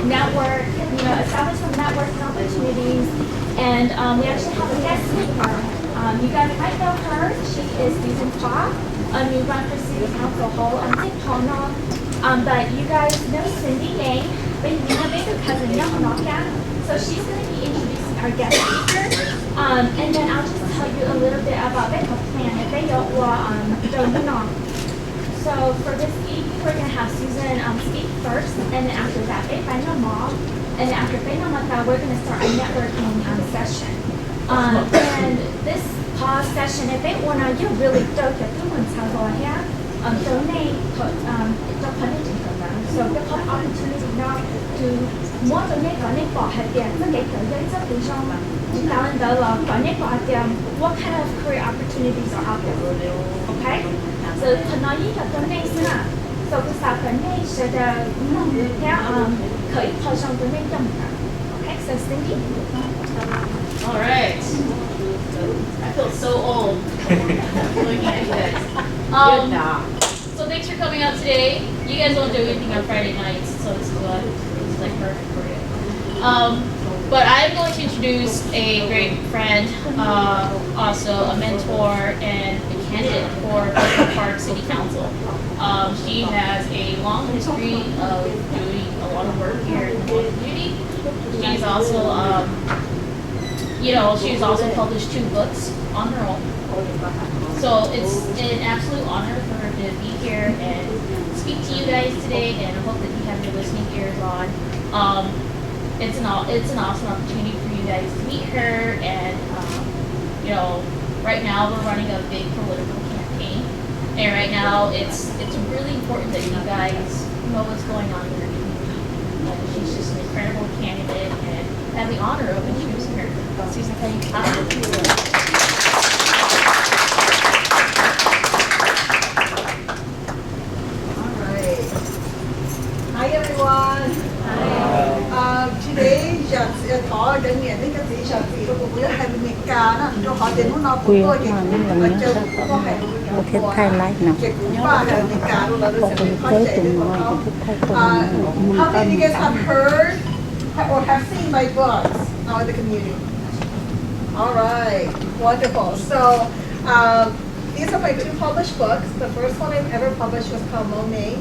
network, establish some networking opportunities. And we actually have a guest speaker. You guys might know her. She is Susan Pha, a new run for City Council Hall on Tiktono. But you guys know Cindy Yang, but you know maybe cousin Yamamoka. So she's going to be introducing our guest speaker. And then I'll just tell you a little bit about the plan. If they don't, so for this evening, we're going to have Susan speak first, and then after that, and then after we're going to start a networking session. And this pause session, if they want to, you really don't get the ones how go ahead, donate cho funding for them. So the opportunity now to more donate on it for her tiền, rất cái thời gian rất là trong chúng ta đang đợi là donate for them. What kind of career opportunities are out there? Okay. So nói với là donate nữa. So cái sao donate sẽ là theo khởi thôi trong donate trong cả. Okay. So Cindy. All right. I feel so old looking at you guys. So thanks for coming out today. You guys don't do anything on Friday nights, so this is like perfect for you. But I'm going to introduce a great friend, also a mentor and a candidate for Brooklyn Park City Council. She has a long history of doing a lot of work here in the community. She's also she's also published 2 books on her own. So it's an absolute honor for her to be here and speak to you guys today, and I hope that you have your listening ears on. It's an awesome opportunity for you guys to meet her, and right now we're running a big political campaign, and right now it's really important that you guys know what's going on in your community. She's just an incredible candidate, and I have the honor of introducing her. Susan, can you come? Hi everyone. Hi. Today, có đơn nghĩa đến cái gì thì tôi cũng hay bị cá nè, tôi hỏi đến nó cũng tôi cái chơi có hay cái cũng ba cái bị cá luôn là tôi sẽ phát triển được không? How many of you guys have heard or have seen my books out in the community? All right, wonderful. So these are my 2 published books. The first one I've ever published was called Neeg.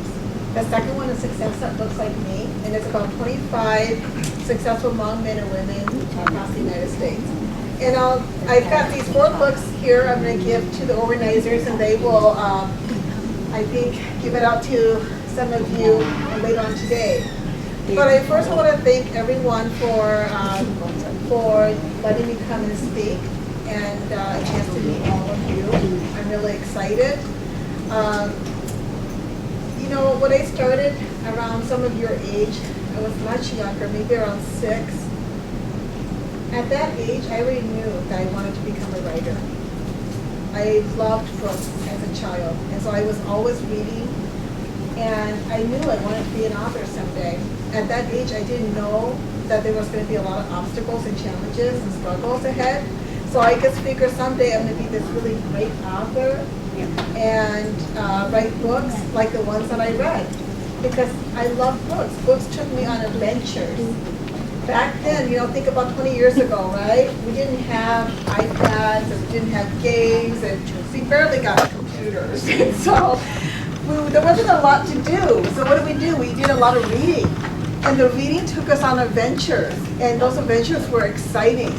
The second one is Success That Looks Like Me, and it's about 25 successful Hmong men and women across the United States. And I've got these 4 books here I'm going to give to the organizers, and they will, I think, give it out to some of you later on today. But I first want to thank everyone for letting me come and speak, and a chance to meet all of you. I'm really excited. When I started around some of your age, I was much younger, maybe around 6. At that age, I already knew that I wanted to become a writer. I loved books as a child, and so I was always reading, and I knew I wanted to be an author someday. At that age, I didn't know that there was going to be a lot of obstacles and challenges and struggles ahead. So I just figured someday I'm going to be this really great author and write books like the ones that I read, because I love books. Books took me on adventures. Back then, think about 20 years ago, right? We didn't have iPads, and we didn't have games, and we barely got computers. And so there wasn't a lot to do. So what did? We did a lot of reading. And the reading took us on adventures, and those adventures were exciting.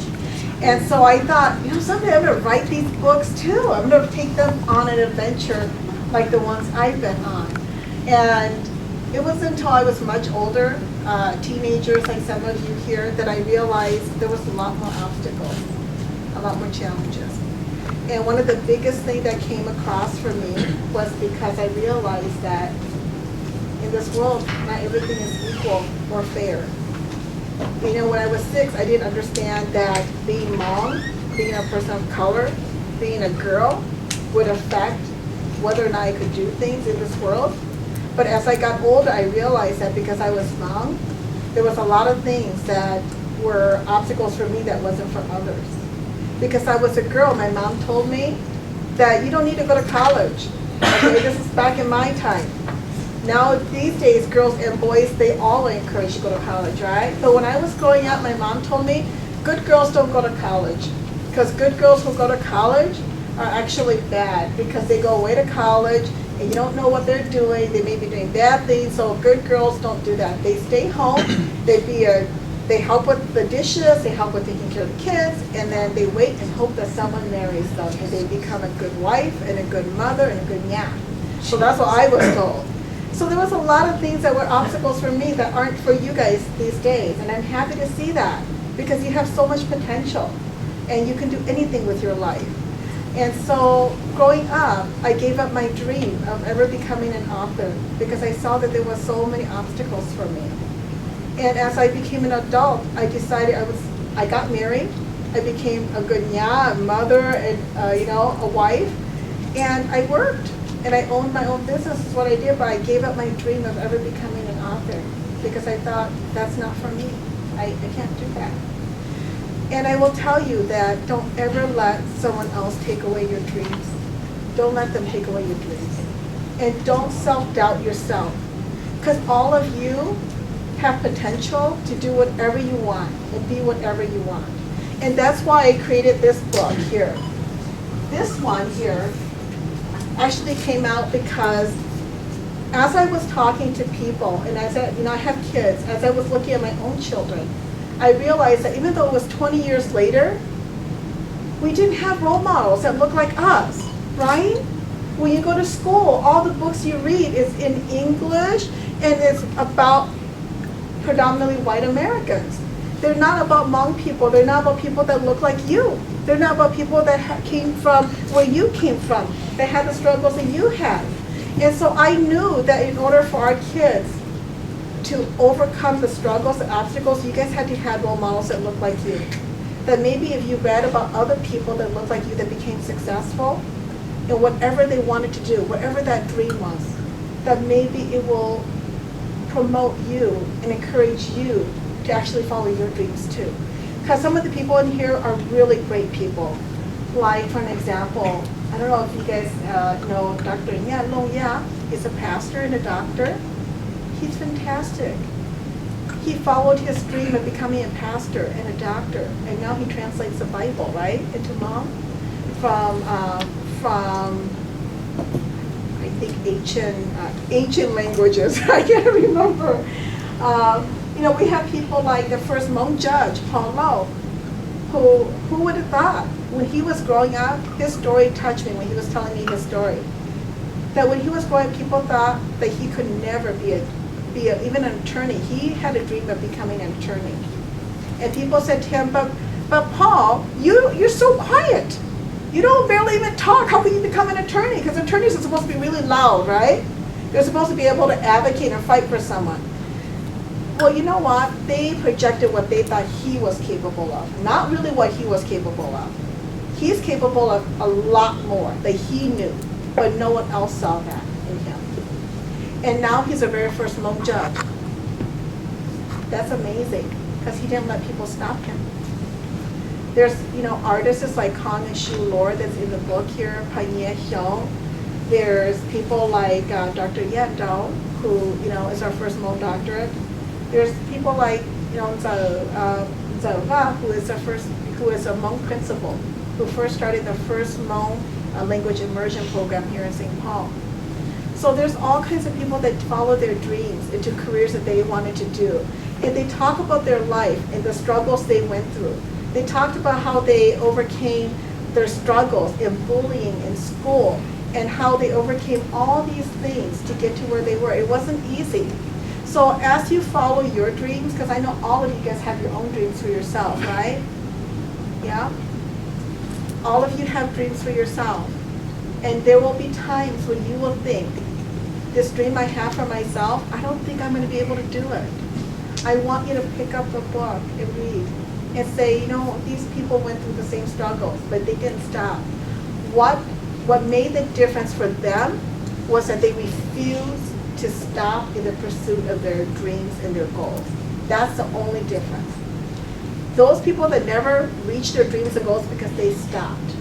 And so I thought, someday I'm going to write these books too. I'm going to take them on an adventure like the ones I've been on. And it wasn't until I was much older, teenagers like some of you here, that I realized there was a lot more obstacles, a lot more challenges. And one of the biggest things that came across for me was because I realized that in this world, not everything is equal or fair. When I was 6, I didn't understand that being Hmong, being a person of color, being a girl, would affect whether or not I could do things in this world. But as I got older, I realized that because I was Hmong, there was a lot of things that were obstacles for me that wasn't for others. Because I was a girl, my mom told me that you don't need to go to college. Okay, this is back in my time. Now, these days, girls and boys, they all are encouraged to go to college, right? But when I was growing up, my mom told me, good girls don't go to college. Because good girls who go to college are actually bad because they go away to college and you don't know what they're doing. They may be doing bad things, so good girls don't do that. They stay home, they help with the dishes, they help with taking care of the kids, and then they wait and hope that someone marries them and they become a good wife and a good mother and a good nya. So that's what I was told. So there was a lot of things that were obstacles for me that aren't for you guys these days, and I'm happy to see that because you have so much potential and you can do anything with your life. And so growing up, I gave up my dream of ever becoming an author because I saw that there were so many obstacles for me. And as I became an adult, I decided I got married. I became a good nya, a mother, and a wife. And I worked, and I owned my own business. Is what I did. But I gave up my dream of ever becoming an author because I thought that's not for me. I can't do that. And I will tell you that don't ever let someone else take away your dreams. Don't let them take away your dreams. And don't self-doubt yourself. Because all of you have potential to do whatever you want and be whatever you want. And that's why I created this book here. This one here actually came out because as I was talking to people, and as I have kids, as I was looking at my own children, I realized that even though it was 20 years later, we didn't have role models that look like us, right? When you go to school, all the books you read is in English, and it's about predominantly white Americans. They're not about Hmong people. They're not about people that look like you. They're not about people that came from where you came from, that had the struggles that you had. And so I knew that in order for our kids to overcome the struggles, the obstacles, you guys had to have role models that look like you. That maybe if you read about other people that look like you that became successful in whatever they wanted to do, whatever that dream was, that maybe it will promote you and encourage you to actually follow your dreams too. Because some of the people in here are really great people. Like, for an example, I don't know if you guys know Dr. Ya. He's a pastor and a doctor. He's fantastic. He followed his dream of becoming a pastor and a doctor, and now he translates the Bible, right, into Hmong from I think ancient languages. I can't remember. We have people like the first Hmong judge, Paul Lo, who would have thought when he was growing up, his story touched me when he was telling me his story. That when he was growing up, people thought that he could never be even an attorney. He had a dream of becoming an attorney. And people said to him, but Paul, you're so quiet. You don't barely even talk. How can you become an attorney? Because attorneys are supposed to be really loud, right? They're supposed to be able to advocate and fight for someone. Well, you know what? They projected what they thought he was capable of, not really what he was capable of. He's capable of a lot more that he knew, but no one else saw that in him. And now he's the very first Hmong judge. That's amazing, because he didn't let people stop him. There's, artists like Kong and Shu Lord that's in the book here, Panye Hyung. There's people like Dr. Yentawm, who, is our first Hmong doctorate. There's people like, Tsev, who is a Hmong principal, who first started the first Hmong language immersion program here in St. Paul. So there's all kinds of people that follow their dreams into careers that they wanted to do. And they talk about their life and the struggles they went through. They talked about how they overcame their struggles in bullying in school and how they overcame all these things to get to where they were. It wasn't easy. So as you follow your dreams, because I know all of you guys have your own dreams for yourself, right? Yeah? All of you have dreams for yourself. And there will be times when you will think, this dream I have for myself, I don't think I'm going to be able to do it. I want you to pick up a book and read and say, these people went through the same struggles, but they didn't stop. What made the difference for them was that they refused to stop in the pursuit of their dreams and their goals. That's the only difference. Those people that never reached their dreams and goals because they stopped.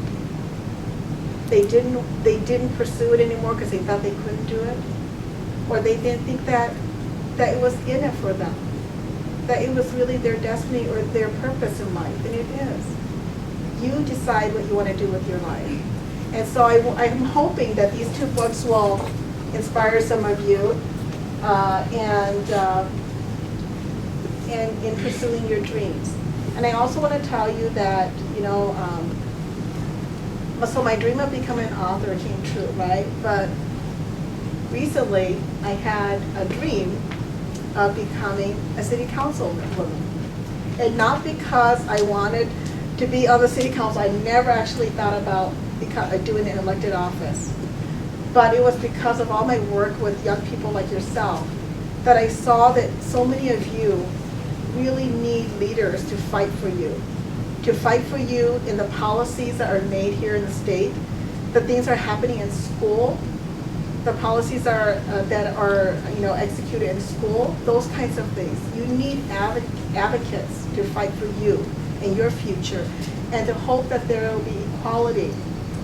They didn't pursue it anymore because they thought they couldn't do it. or they didn't think that it was in it for them, that it was really their destiny or their purpose in life, and it is. You decide what you want to do with your life. And so I'm hoping that these 2 books will inspire some of you and in pursuing your dreams. And I also want to tell you that, so my dream of becoming an author came true, right? But recently I had a dream of becoming a city councilwoman. And not because I wanted to be on the city council. I never actually thought about doing an elected office. But it was because of all my work with young people like yourself that I saw that so many of you really need leaders to fight for you. To fight for you in the policies that are made here in the state, the things that are happening in school, the policies that are executed in school, those kinds of things. You need advocates to fight for you in your future, and to hope that there will be equality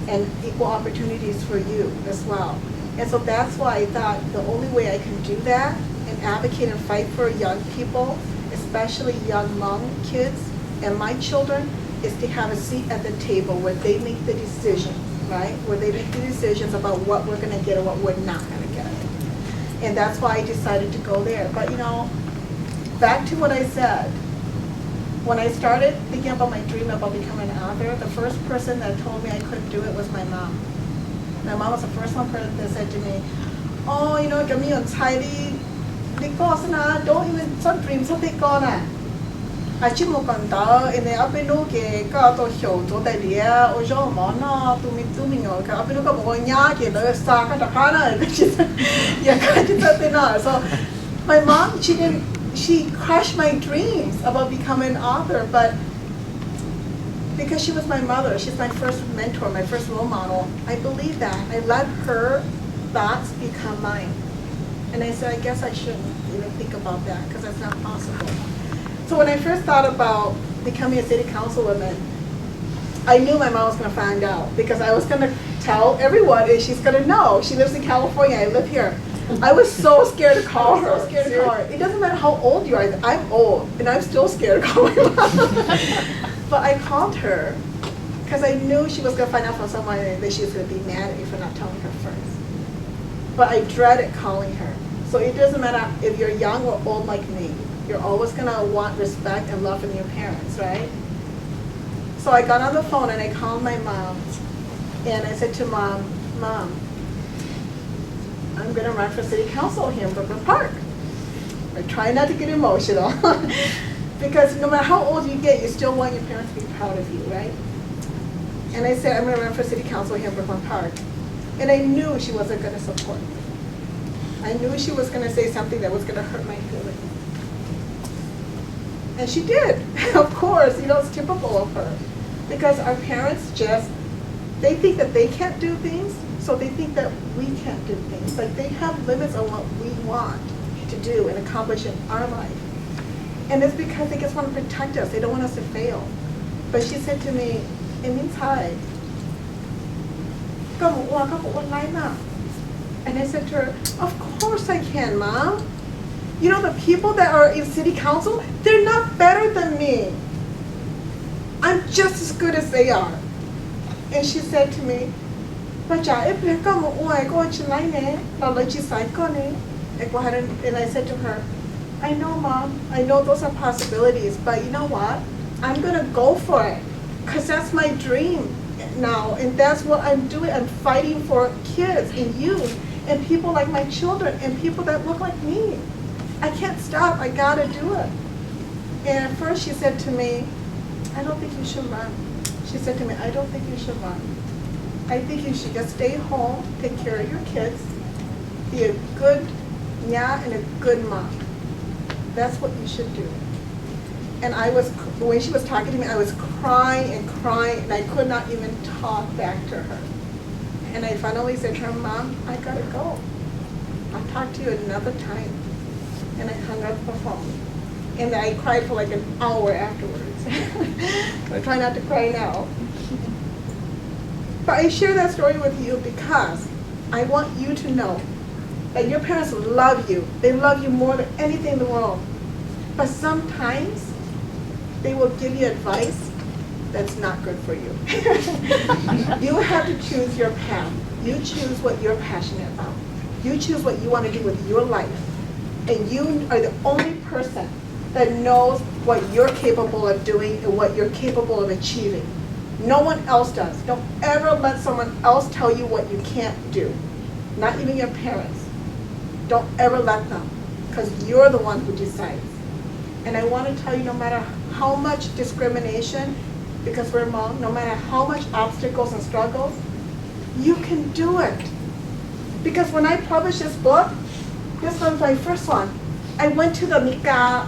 and equal opportunities for you as well. And so that's why I thought the only way I can do that and advocate and fight for young people, especially young Hmong kids and my children, is to have a seat at the table where they make the decisions, right? Where they make the decisions about what we're going to get and what we're not going to get. And that's why I decided to go there. But back to what I said, when I started thinking about my dream about becoming an author, the first person that told me I couldn't do it was my mom. My mom was the first one person that said to me, oh, Gami on Heidi, don't even some dream, something gone. I chỉ một con tao, and then bên đó cái tôi hiểu chỗ đại địa, ở chỗ mà nó tụi mình ở cái bên đó có một nhà cái nó xa cái đặc khác này, cái gì, cái gì thế nào. So my mom, she crushed my dreams about becoming an author, but because she was my mother, she's my first mentor, my first role model, I believe that. I let her thoughts become mine. And I said, I guess I shouldn't even think about that because that's not possible. So when I first thought about becoming a city councilwoman, I knew my mom was going to find out because I was going to tell everyone and she's going to know. She lives in California, I live here. I was so scared to call her. It doesn't matter how old you are. I'm old and I'm still scared to call my mom. But I called her because I knew she was going to find out from someone that she was going to be mad at me for not telling her first. But I dreaded calling her. So it doesn't matter if you're young or old like me. You're always going to want respect and love from your parents, right? So I got on the phone and I called my mom. And I said to Mom, I'm going to run for city council here in Brooklyn Park. I try not to get emotional. Because no matter how old you get, you still want your parents to be proud of you, right? And I said, I'm going to run for city council here in Brooklyn Park. And I knew she wasn't going to support me. I knew she was going to say something that was going to hurt my feelings. And she did, of course, it's typical of her. Because our parents they think that they can't do things, so they think that we can't do things. Like they have limits on what we want to do and accomplish in our life. And it's because they just want to protect us. They don't want us to fail. But she said to me, it means hi. And I said to her, of course I can, Mom. The people that are in city council, they're not better than me. I'm just as good as they are. And she said to me, and I said to her, I know, Mom, I know those are possibilities, but you know what? I'm going to go for it because that's my dream now, and that's what I'm doing. I'm fighting for kids and youth and people like my children and people that look like me. I can't stop. I got to do it. And at first she said to me, I don't think you should run. She said to me, I don't think you should run. I think you should just stay home, take care of your kids, be a good nya and a good mom. That's what you should do. And when she was talking to me, I was crying and I could not even talk back to her. And I finally said to her, Mom, I gotta go. I'll talk to you another time. And I hung up the phone. And I cried for like an hour afterwards. I try not to cry now. But I share that story with you because I want you to know that your parents love you. They love you more than anything in the world. But sometimes they will give you advice that's not good for you. You have to choose your path. You choose what you're passionate about. You choose what you want to do with your life. And you are the only person that knows what you're capable of doing and what you're capable of achieving. No one else does. Don't ever let someone else tell you what you can't do. Not even your parents. Don't ever let them, because you're the one who decides. And I want to tell you, no matter how much discrimination, because we're Hmong, no matter how much obstacles and struggles, you can do it. Because when I published this book, this was my first one. I went to the Mika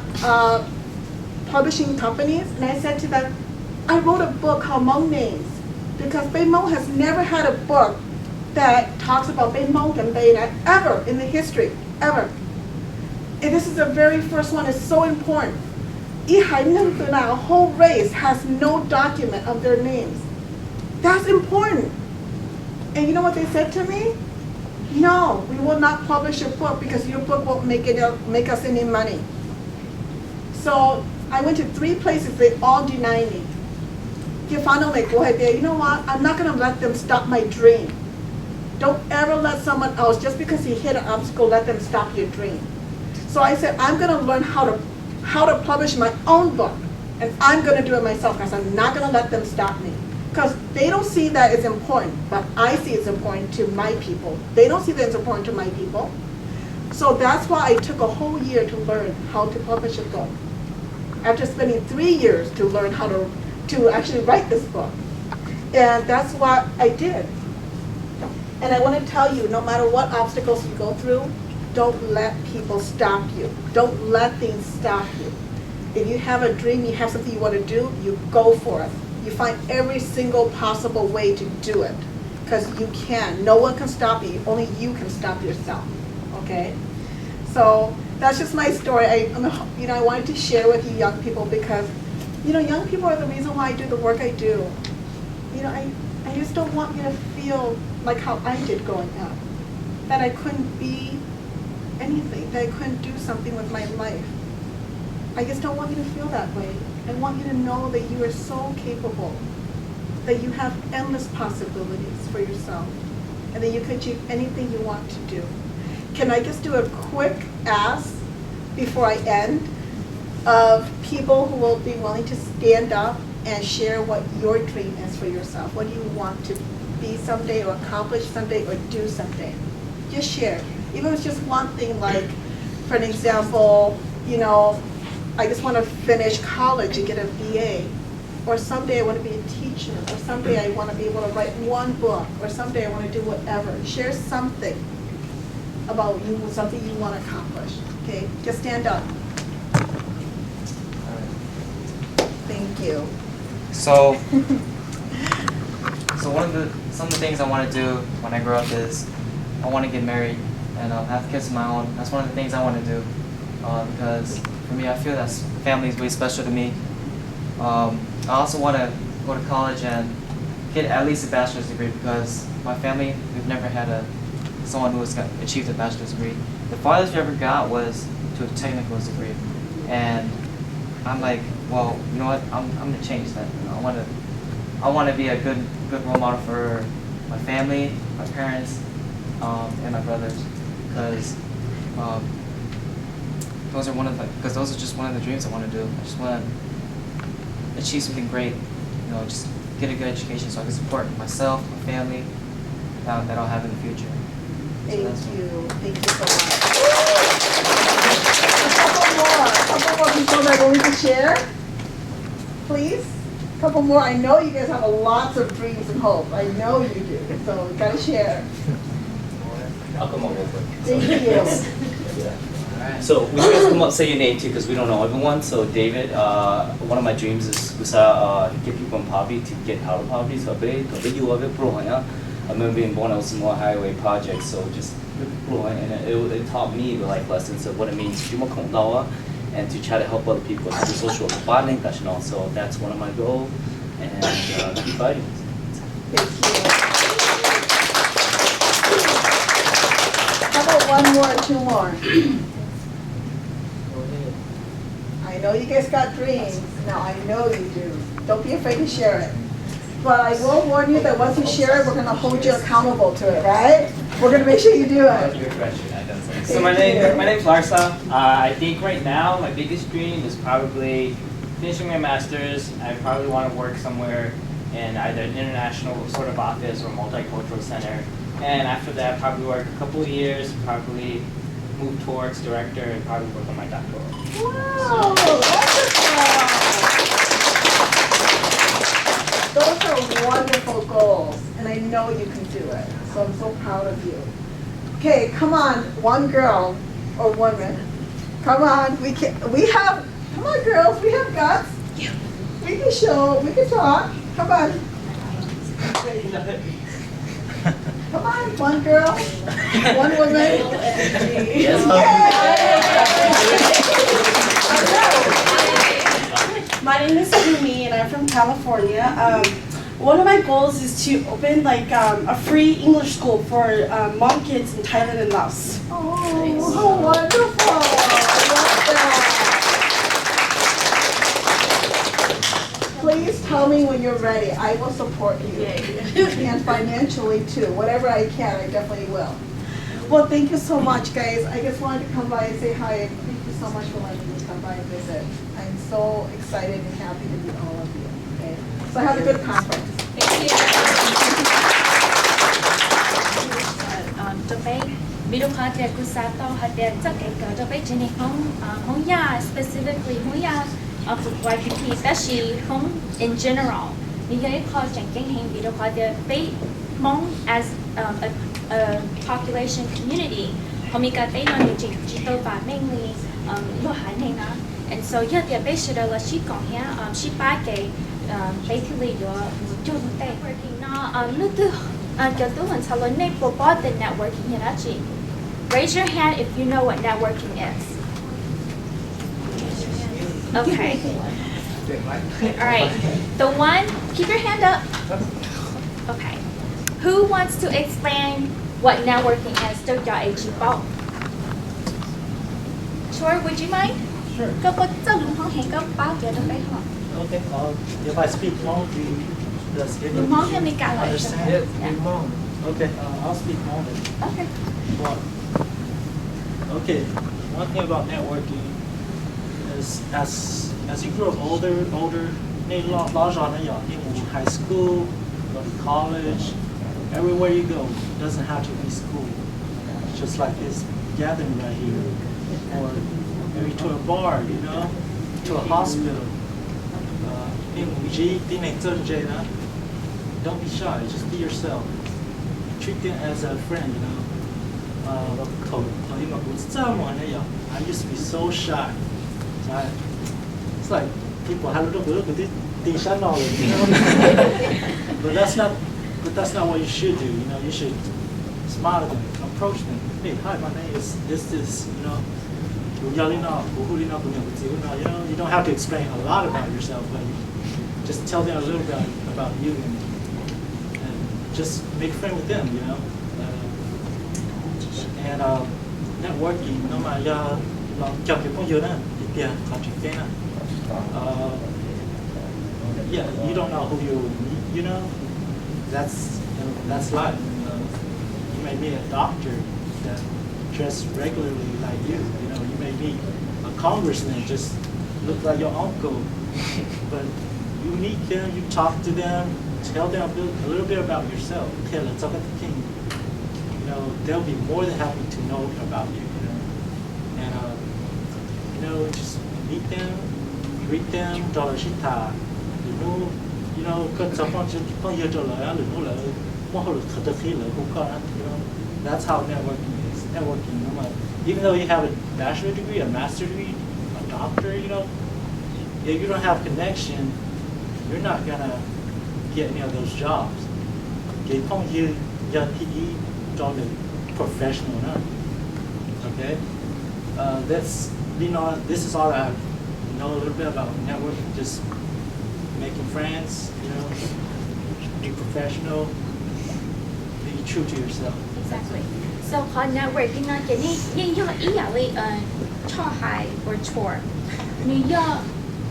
publishing companies and I said to them, I wrote a book called Hmong Names, because Bay Hmong has never had a book that talks about Bay Hmong and Bay Nat ever in the history, ever. And this is the very first one. It's so important. A whole race has no document of their names. That's important. And you know what they said to me? No, we will not publish your book because your book won't make us any money. So I went to 3 places. They all denied me. You know what? I'm not going to let them stop my dream. Don't ever let someone else, just because you hit an obstacle, let them stop your dream. So I said, I'm going to learn how to publish my own book. And I'm going to do it myself, because I'm not going to let them stop me. Because they don't see that it's important, but I see it's important to my people. They don't see that it's important to my people. So that's why I took a whole year to learn how to publish a book. After spending 3 years to learn how to actually write this book. And that's what I did. And I want to tell you, no matter what obstacles you go through, don't let people stop you. Don't let things stop you. If you have a dream, you have something you want to do, you go for it. You find every single possible way to do it, because you can. No one can stop you. Only you can stop yourself. Okay? So that's just my story. I wanted to share with you young people, because young people are the reason why I do the work I do. I just don't want you to feel like how I did growing up, that I couldn't be anything, that I couldn't do something with my life. I just don't want you to feel that way. I want you to know that you are so capable, that you have endless possibilities for yourself, and that you can achieve anything you want to do. Can I just do a quick ask before I end of people who will be willing to stand up and share what your dream is for yourself? What do you want to be someday, or accomplish someday, or do someday? Just share. Even if it's just one thing, like, for an example, I just want to finish college and get a BA. Or someday I want to be a teacher. Or someday I want to be able to write one book. Or someday I want to do whatever. Share something about you, something you want to accomplish. Okay? Just stand up. Thank you. So some of the things I want to do when I grow up is I want to get married and have kids of my own. That's one of the things I want to do, because for me, I feel that family is way special to me. I also want to go to college and get at least a bachelor's degree, because my family, we've never had someone who has achieved a bachelor's degree. The farthest we ever got was to a technical degree, and I'm like, well, you know what? I'm gonna change that. I want to be a good role model for my family, my parents, and my brothers, because those are just one of the dreams I want to do. I just want to achieve something great. Just get a good education so I can support myself, my family, that I'll have in the future. Thank you. Thank you so much. A couple more people that are going to share. Please. A couple more. I know you guys have lots of dreams and hope. I know you do. So you gotta share. I'll come up real quick. Thank you. Yeah. So we guys come up, say your name too, because we don't know everyone. So David, one of my dreams is to get people in poverty to get out of poverty. So I remember being born on a small highway project, so just and it taught me the life lessons of what it means to and to try to help other people through social and so that's one of my goals, and keep fighting. Thank you. How about one more, two more? I know you guys got dreams. Now I know you do. Don't be afraid to share it. But I will warn you that once you share it, we're going to hold you accountable to it, right? We're going to make sure you do it. So my name's Larsa. I think right now my biggest dream is probably finishing my master's. I probably want to work somewhere in either an international sort of office or multicultural center. And after that, probably work a couple of years, probably move towards director, and probably work on my doctoral. Wow, wonderful. Those are wonderful goals, and I know you can do it. So I'm so proud of you. Okay, come on, one girl or woman. Come on, come on girls, we have guts. We can show, we can talk. Come on. Come on, one girl, one woman. My name is Sumi and I'm from California. One of my goals is to open like a free English school for Hmong kids in Thailand and Laos. Oh, how wonderful. I love that. Please tell me when you're ready. I will support you. And financially too. Whatever I can, I definitely will. Well, thank you so much, guys. I just wanted to come by and say hi. Thank you so much for letting me come by and visit. I'm so excited and happy to meet all of you. Okay? So have a good conference. Cho bé middle hạt để cứ sát tao hạt để chắc cái cho bé trên này không ya specifically không ya of YPP especially không in general. Vì cái khó chẳng kinh hình middle hạt để bé Hmong as a population community không có bé nói được chỉ tao và mainly lo hại này nè. And so yeah, the basic là she còn here she ba cái basically your chung tay working nó nước thứ cho tôi mình sau lần này bộ the networking hiện á chị. Raise your hand if you know what networking is. Okay. All right. The one, keep your hand up. Okay. Who wants to explain what networking is to your age both? Sure, would you mind? Sure. Có bất cứ đúng không hẹn có bao giờ đâu phải không? Okay. If I speak Hmong, does Đúng không thì mình cả lại. understand? Yeah. Hmong. Okay. I'll speak Hmong then. Okay. Well, okay. One thing about networking is as you grow older, you high school, go to college, everywhere you go, it doesn't have to be school. Just like this gathering right here, or maybe to a bar, to a hospital. Don't be shy, just be yourself. Treat them as a friend, I used to be so shy. It's like people have a little bit but that's not what you should do. You should smile at them, approach them. Hey, hi, my name is this. You don't have to explain a lot about yourself, but just tell them a little bit about you and just make friends with them. And networking, yeah, you don't know who you meet, that's life. You may meet a doctor that dress regularly like you, you may meet a congressman just look like your uncle, but you meet them, you talk to them, tell them a little bit about yourself. They'll be more than happy to know about you, and just meet them, greet them, that's how networking is. Networking, even though you have a bachelor's degree, a master's degree, a doctor, if you don't have connection, you're not gonna get any of those jobs. Professional, okay? This is all I know a little bit about networking, just making friends, be professional, be true to yourself. Exactly. So how networking na kini nhưng yo iya li cho hai or chore. Ni yo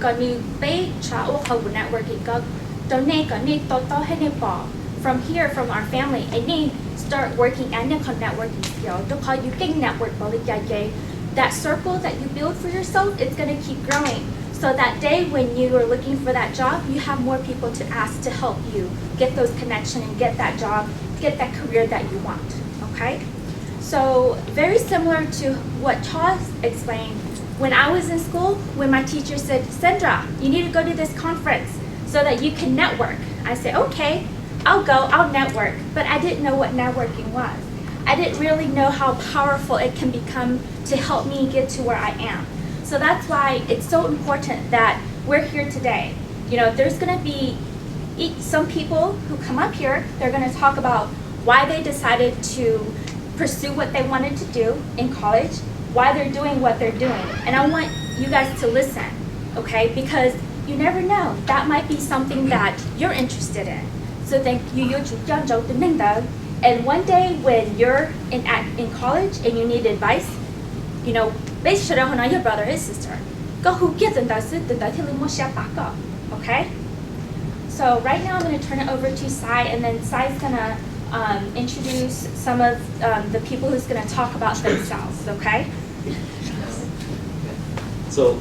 có ni bay cha o how networking go donate có ni to hay ni bỏ. From here, from our family, I need start working and networking skill. Don't call you getting network that circle that you build for yourself, it's gonna keep growing. So that day when you are looking for that job, you have more people to ask to help you get those connections and get that job, get that career that you want, okay? So very similar to what Cha explained, when I was in school, when my teacher said, Sandra, you need to go to this conference so that you can network. I said, okay, I'll go, I'll network, but I didn't know what networking was. I didn't really know how powerful it can become to help me get to where I am. So that's why it's so important that we're here today. You know, there's gonna be some people who come up here, they're gonna talk about why they decided to pursue what they wanted to do in college, why they're doing what they're doing. And I want you guys to listen, okay? Because you never know, that might be something that you're interested in. So thank you, and one day when you're in college and you need advice, you know, basically your brother or sister, go who gets in that, okay? So right now I'm going to turn it over to Sai, and then Sai's going to introduce some of the people who's going to talk about themselves, okay? So,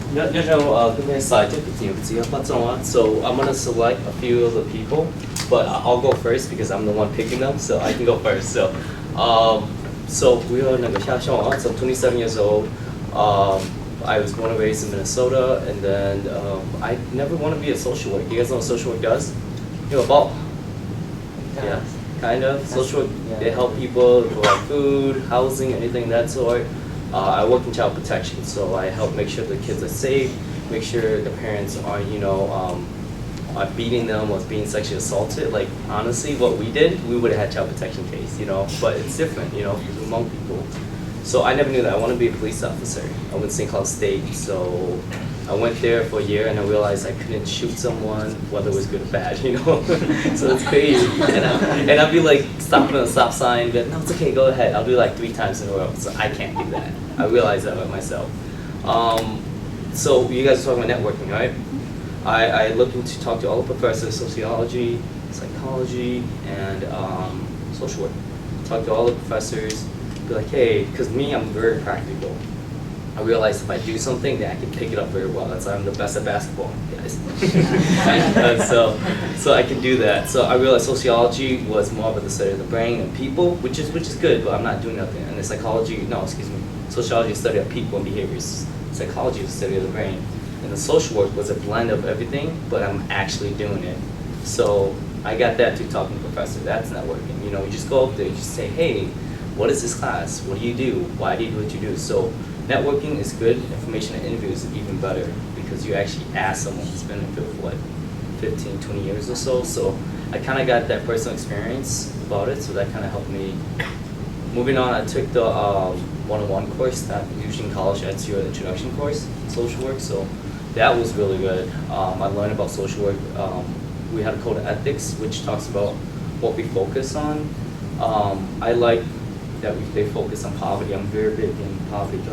so I'm gonna select a few of the people, but I'll go first because I'm the one picking them, so I can go first. So, we are so I'm 27 years old. I was born and raised in Minnesota, and then I never want to be a social worker. You guys know what social work does? You know about? Yeah, kind of. Social work, they help people provide food, housing, anything of that sort. I work in child protection, so I help make sure the kids are safe, make sure the parents aren't, are beating them or being sexually assaulted. Like, honestly, what we did, we would have had child protection case, but it's different, among people. So I never knew that. I want to be a police officer. I went to St. Cloud State, so I went there for a year and I realized I couldn't shoot someone, whether it was good or bad, So it's crazy. And I'd be like stopping at a stop sign, but no, it's okay, go ahead. I'll do like 3 times in a row, so I can't do that. I realized that about myself. So you guys are talking about networking, right? I looking to talk to all the professors, sociology, psychology, and social work. Talk to all the professors, be like, hey, because me, I'm very practical. I realized if I do something, then I can pick it up very well. That's why I'm the best at basketball, guys. So I can do that. So I realized sociology was more of the study of the brain and people, which is good, but I'm not doing nothing. And the sociology is study of people and behaviors. Psychology is the study of the brain. And the social work was a blend of everything, but I'm actually doing it. So I got that through talking to the professor. That's networking. You just go up there, you just say, hey, what is this class? What do you do? Why do you do what you do? So networking is good. Information and interviews is even better because you actually ask someone who's been in the field for 15, 20 years or so. So I kind of got that personal experience about it, so that kind of helped me. Moving on, I took the one-on-one course that usually in college that's your introduction course, social work. So that was really good. I learned about social work. We had a code of ethics, which talks about what we focus on. I like that they focus on poverty. I'm very big in poverty. We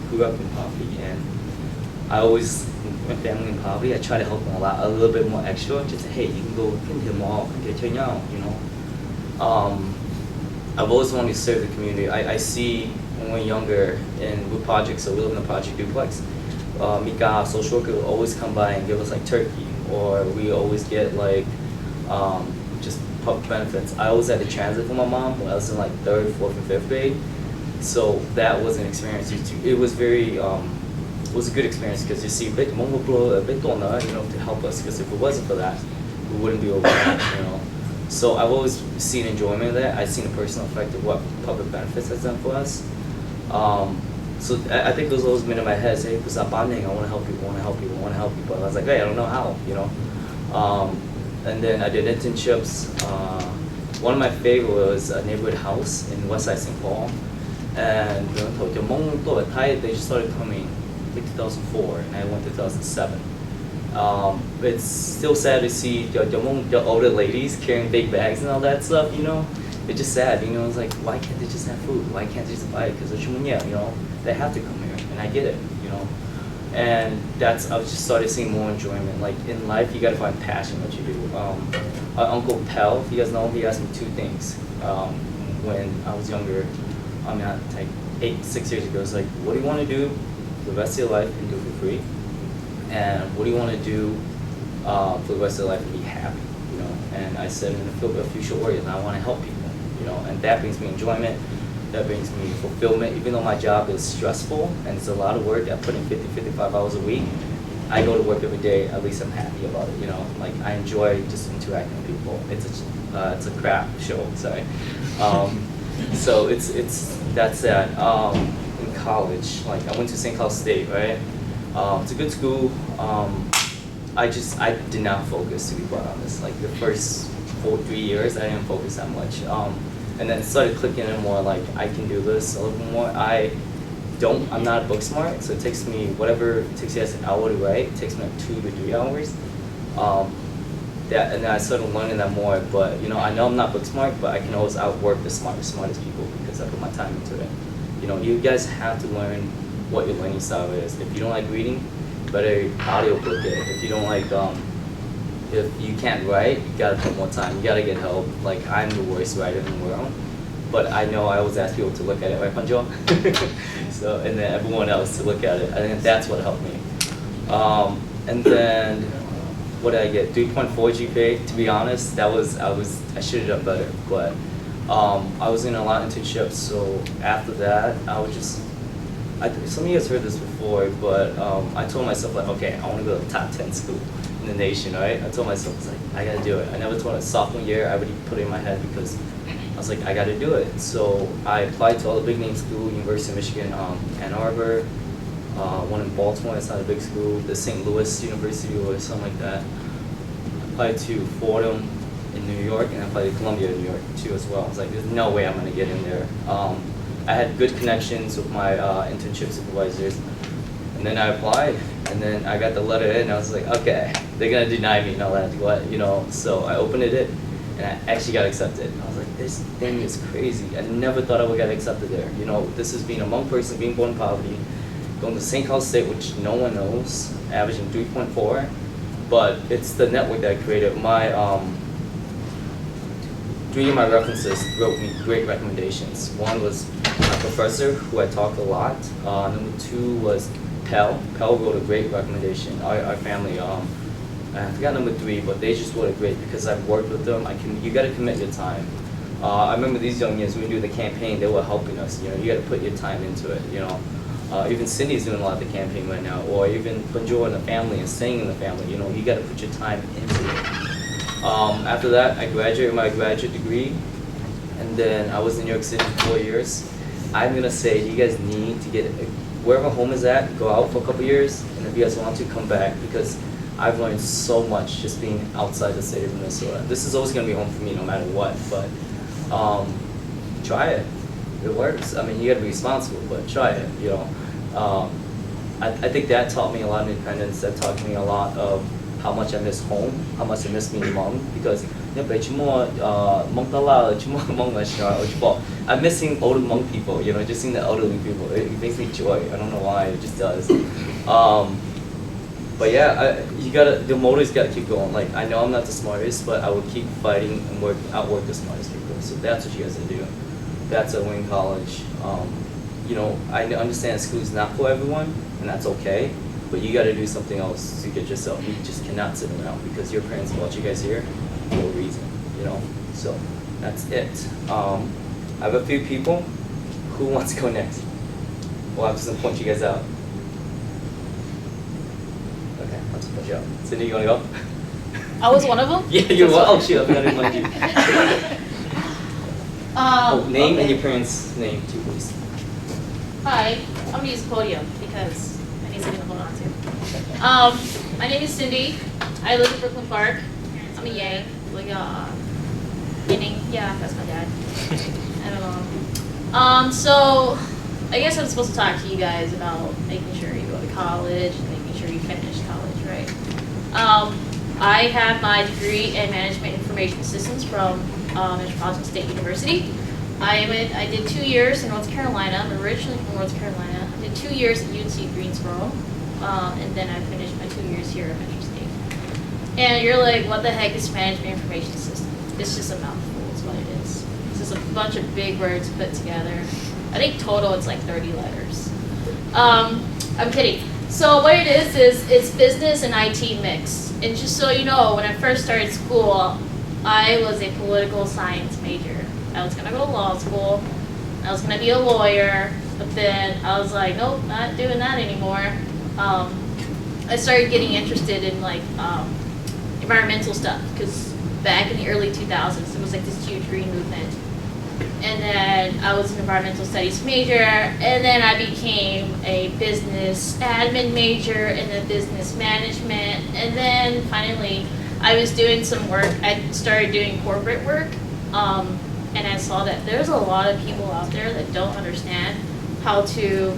grew up in poverty, and I always, my family in poverty, I try to help them a little bit more extra. Just say, hey, you can go into the mall, get your I've always wanted to serve the community. I see when we're younger and with projects, so we live in a project duplex. Mika, social worker will always come by and give us like turkey, or we always get like just public benefits. I always had to transit for my mom when I was in like 3rd, 4th, and 5th grade. So that was an experience. It was very, it was a good experience because you see, to help us. Because if it wasn't for that, we wouldn't be over here, So I've always seen enjoyment of that. I've seen a personal effect of what public benefits has done for us. So I think those always been in my head. Say, because I'm bonding, I want to help people, I want to help people. I was like, hey, I don't know how, And then I did internships. One of my favorite was a neighborhood house in Westside St. Paul. And they just started coming in 2004, and I went to 2007. It's still sad to see the older ladies carrying big bags and all that stuff, it's just sad, you know. It's like, why can't they just have food? Why can't they just buy it? Because you know, they have to come here, and I get it, you know. And that's, I was just started seeing more enjoyment. Like in life, you gotta find passion what you do. Our Uncle Pell, if you guys know him, he asked me two things when I was younger. I mean, like 6 years ago. It's like, what do you want to do for the rest of your life and do it for free? And what do you want to do for the rest of your life and be happy? You know. And I said, in the field of future warriors, I want to help people. You know, and that brings me enjoyment. That brings me fulfillment. Even though my job is stressful and it's a lot of work, I put in 50, 55 hours a week. I go to work every day. At least I'm happy about it. You know, like I enjoy just interacting with people. It's a crap show. Sorry. So that's that. In college, like I went to St. Cloud State, right? It's a good school. I did not focus, to be quite honest. Like the first 3 years, I didn't focus that much. And then it started clicking in more, like I can do this a little bit more. I'm not book smart, so it takes me, whatever it takes you as an hour to write, it takes me like 2 to 3 hours. And then I started learning that more, but you know I'm not book smart, but I can always outwork the smartest people because I put my time into it. You know, you guys have to learn what your learning style is. If you don't like reading, better audiobook it. If you don't like, if you can't write, you gotta put more time. You gotta get help. Like I'm the worst writer in the world, but I know I always ask people to look at it, right, Panjo? So, and then everyone else to look at it. I think that's what helped me. And then what did I get? 3.4 GPA. To be honest, I should have done better, but I was in a lot of internships. So after that, I was just. Some of you guys heard this before, but I told myself like, okay, I want to go to the top 10 school in the nation, right? I told myself, it's like, I gotta do it. I never told it sophomore year, I already put it in my head because I was like, I gotta do it. So I applied to all the big name schools, University of Michigan, Ann Arbor, one in Baltimore, that's not a big school, the St. Louis University or something like that. I applied to Fordham in New York, and I applied to Columbia in New York too as well. I was like, there's no way I'm gonna get in there. I had good connections with my internship supervisors, and then I applied, and then I got the letter in, and I was like, okay, they're gonna deny me, no matter what, you know. So I opened it, and I actually got accepted. I was like, this thing is crazy. I never thought I would get accepted there. You know, this is being a Hmong person, being born in poverty, going to St. Cloud State, which no one knows, averaging 3.4, but it's the network that I created. Three of my references wrote me great recommendations. One was my professor, who I talked a lot. Number 2 was Pell. Pell wrote a great recommendation. Our family, I forgot number 3, but they just wrote it great because I've worked with them. You got to commit your time. I remember these young years when we do the campaign, they were helping us. You know, you got to put your time into it. You know, even Cindy's doing a lot of the campaign right now, or even Panjo and the family and staying in the family. You know, you got to put your time into it. After that, I graduated with my graduate degree, and then I was in New York City for 4 years. I'm gonna say you guys need to get wherever home is at, go out for a couple years, and if you guys want to, come back, because I've learned so much just being outside the state of Minnesota. This is always gonna be home for me no matter what, but try it. It works. I mean, you gotta be responsible, but try it. You know, I think that taught me a lot of independence. That taught me a lot of how much I miss home, how much I miss being Hmong, because I'm missing older Hmong people, you know, just seeing the elderly people. It makes me joy. I don't know why, it just does. But yeah, the motor's gotta keep going. Like, I know I'm not the smartest, but I will keep fighting and outwork the smartest people. So that's what you guys do. That's at Wayne College. You know, I understand school's not for everyone, and that's okay. But you got to do something else to get yourself. You just cannot sit around because your parents brought you guys here for a reason, you know. So that's it. I have a few people. Who wants to go next? Well, I'm just gonna point you guys out. Okay, I'll just point you out. Cindy, you wanna go? I was one of them? Yeah, you were. Oh shoot, I forgot to remind you. Name and your parents' name too, please. Hi, I'm gonna use the podium because I need something to hold on to. My name is Cindy. I live in Brooklyn Park. I'm a Yang. Like Yinning. Yeah, that's my dad. I don't know. So I guess I'm supposed to talk to you guys about making sure you go to college and making sure you finish college, right? I have my degree in management information systems from Metropolitan State University. I did 2 years in North Carolina. I'm originally from North Carolina. I did 2 years at UNC Greensboro, and then I finished my 2 years here at Metro State. And you're like, what the heck is management information system? It's just a mouthful, is what it is. It's just a bunch of big words put together. I think total it's like 30 letters. I'm kidding. So what it is it's business and IT mix. And just so you know, when I first started school, I was a political science major. I was gonna go to law school. I was gonna be a lawyer, but then I was like, nope, not doing that anymore. I started getting interested in like environmental stuff because back in the early 2000s, it was like this huge green movement. And then I was an environmental studies major, and then I became a business admin major and then business management, and then finally I was doing some work. I started doing corporate work, and I saw that there's a lot of people out there that don't understand how to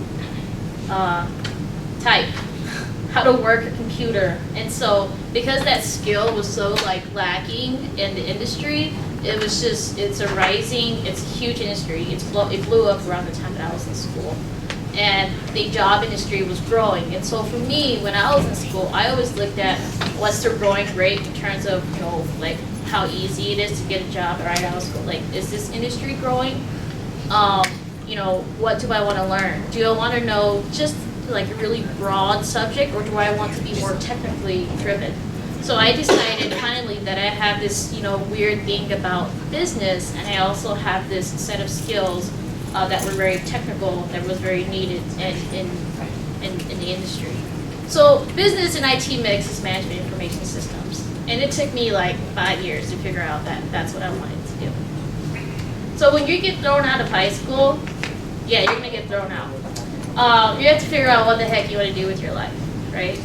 type, how to work a computer. And so because that skill was so like lacking in the industry, it's a huge industry. It blew up around the time that I was in school. And the job industry was growing. And so for me, when I was in school, I always looked at what's the growing rate in terms of, like how easy it is to get a job right out of school. Like, is this industry growing? What do I want to learn? Do I want to know just like a really broad subject, or do I want to be more technically driven? So I decided finally that I have this, weird thing about business, and I also have this set of skills that were very technical, that was very needed in the industry. So business and IT mix is management information systems, and it took me like 5 years to figure out that that's what I wanted to do. So when you get thrown out of high school, yeah, you're gonna get thrown out. You have to figure out what the heck you want to do with your life, right?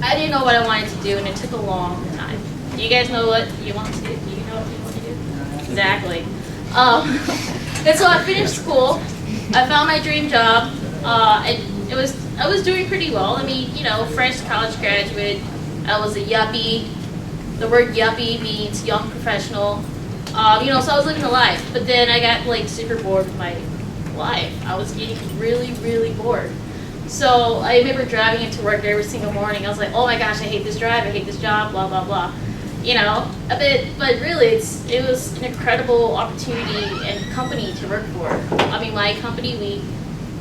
I didn't know what I wanted to do, and it took a long time. Do you guys know what you want to do? Do you know what you want to do? Exactly. And so I finished school. I found my dream job. I was doing pretty well. I mean, fresh college graduate. I was a yuppie. The word yuppie means young professional. So I was living a life. But then I got like super bored with my life. I was getting really, really bored. So I remember driving into work every single morning. I was like, oh my gosh, I hate this drive, I hate this job, blah, blah, blah. But really it was an incredible opportunity and company to work for. I mean, my company,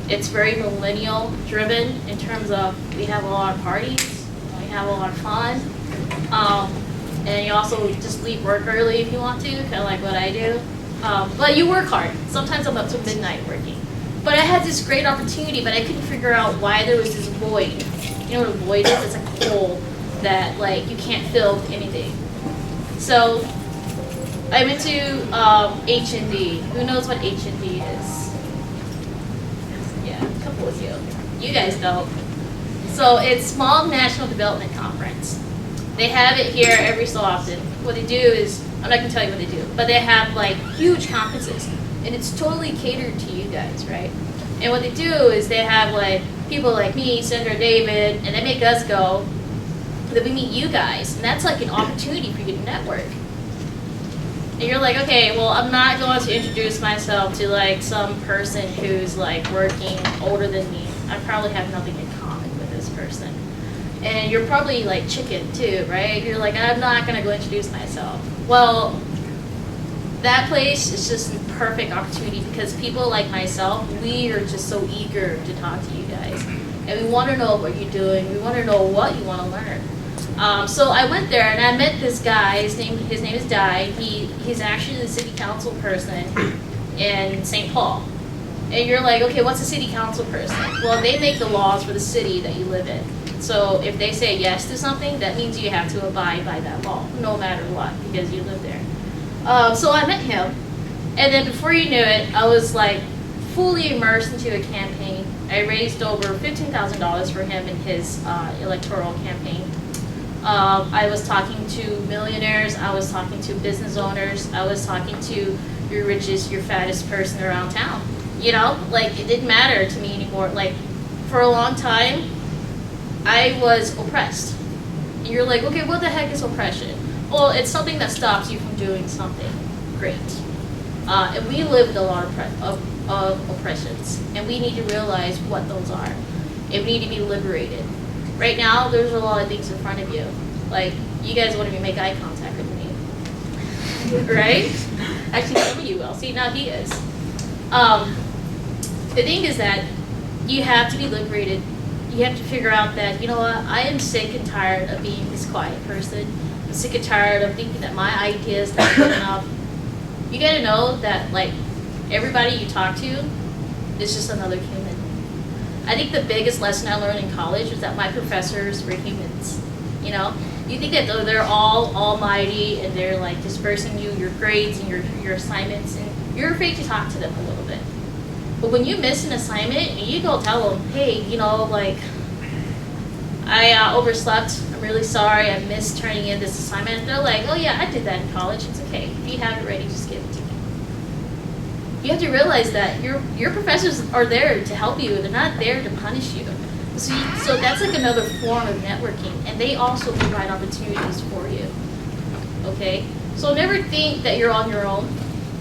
it's very millennial driven in terms of we have a lot of parties, we have a lot of fun. And you also just leave work early if you want to, kind of like what I do. But you work hard. Sometimes I'm up till midnight working. But I had this great opportunity, but I couldn't figure out why there was this void. You know what a void is? It's like a hole that like you can't fill with anything. So I went to H&D. Who knows what H&D is? Yeah, a couple of you. You guys know. So it's Small National Development Conference. They have it here every so often. What they do is, I'm not gonna tell you what they do, but they have like huge conferences. And it's totally catered to you guys, right? And what they do is they have like people like me, Sandra, David, and they make us go, that we meet you guys, and that's like an opportunity for you to network. And you're like, okay, well, I'm not going to introduce myself to like some person who's like working older than me. I probably have nothing in common with this person. And you're probably like chicken too, right? You're like, I'm not gonna go introduce myself. Well, that place is just a perfect opportunity because people like myself, we are just so eager to talk to you guys. And we want to know what you're doing. We want to know what you want to learn. So I went there and I met this guy. His name is Dai. He's actually the city council person in St. Paul. And you're like, okay, what's a city council person? Well, they make the laws for the city that you live in. So if they say yes to something, that means you have to abide by that law, no matter what, because you live there. So I met him, and then before you knew it, I was like fully immersed into a campaign. I raised over $15,000 for him in his electoral campaign. I was talking to millionaires, I was talking to business owners, I was talking to your richest, your fattest person around town. Like it didn't matter to me anymore. Like for a long time, I was oppressed. And you're like, okay, what the heck is oppression? Well, it's something that stops you from doing something great. And we live with a lot of oppressions, and we need to realize what those are. And we need to be liberated. Right now, there's a lot of things in front of you. Like, you guys won't even make eye contact with me. Right? Actually, some of you will. See, now he is. The thing is that you have to be liberated. You have to figure out that, you know what, I am sick and tired of being this quiet person. I'm sick and tired of thinking that my idea is not good enough. You gotta know that, like, everybody you talk to is just another human. I think the biggest lesson I learned in college was that my professors were humans. You know, you think that they're all almighty and they're like dispersing you your grades and your assignments, and you're afraid to talk to them a little bit. But when you miss an assignment and you go tell them, hey, you know, like, I overslept, I'm really sorry, I missed turning in this assignment. They're like, oh yeah, I did that in college, it's okay. If you have it ready, just give it to me. You have to realize that your professors are there to help you, they're not there to punish you. So that's like another form of networking, and they also provide opportunities for you, okay? So never think that you're on your own.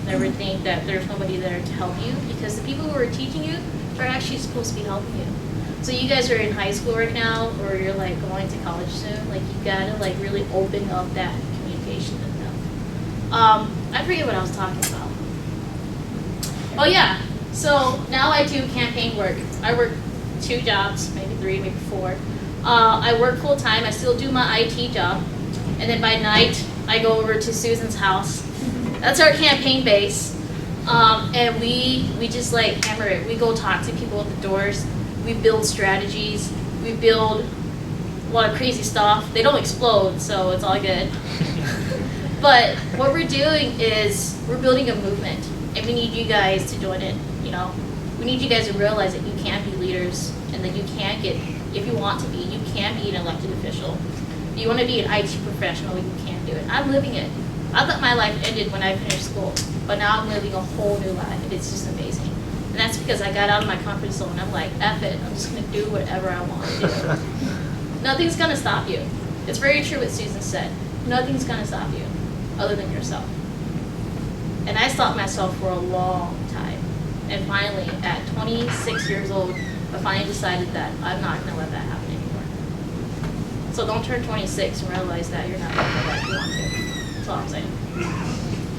Never think that there's nobody there to help you, because the people who are teaching you are actually supposed to be helping you. So you guys are in high school right now, or you're like going to college soon, like you gotta like really open up that communication with them. I forget what I was talking about. Oh yeah, so now I do campaign work. I work 2 jobs, maybe 3, maybe 4. I work full time, I still do my IT job, and then by night I go over to Susan's house. That's our campaign base, and we just like hammer it. We go talk to people at the doors. We build strategies. We build a lot of crazy stuff. They don't explode, so it's all good. But what we're doing is we're building a movement, and we need you guys to join it. You know, we need you guys to realize that you can be leaders, and that you can get, if you want to be, you can be an elected official. If you want to be an IT professional, you can do it. I'm living it. I thought my life ended when I finished school, but now I'm living a whole new life. It's just amazing. And that's because I got out of my comfort zone. I'm like, F it, I'm just gonna do whatever I want to do. Nothing's gonna stop you. It's very true what Susan said. Nothing's gonna stop you, other than yourself. And I stopped myself for a long time. And finally, at 26 years old, I finally decided that I'm not gonna let that happen anymore. So don't turn 26 and realize that you're not gonna let that if you want to. That's all I'm saying.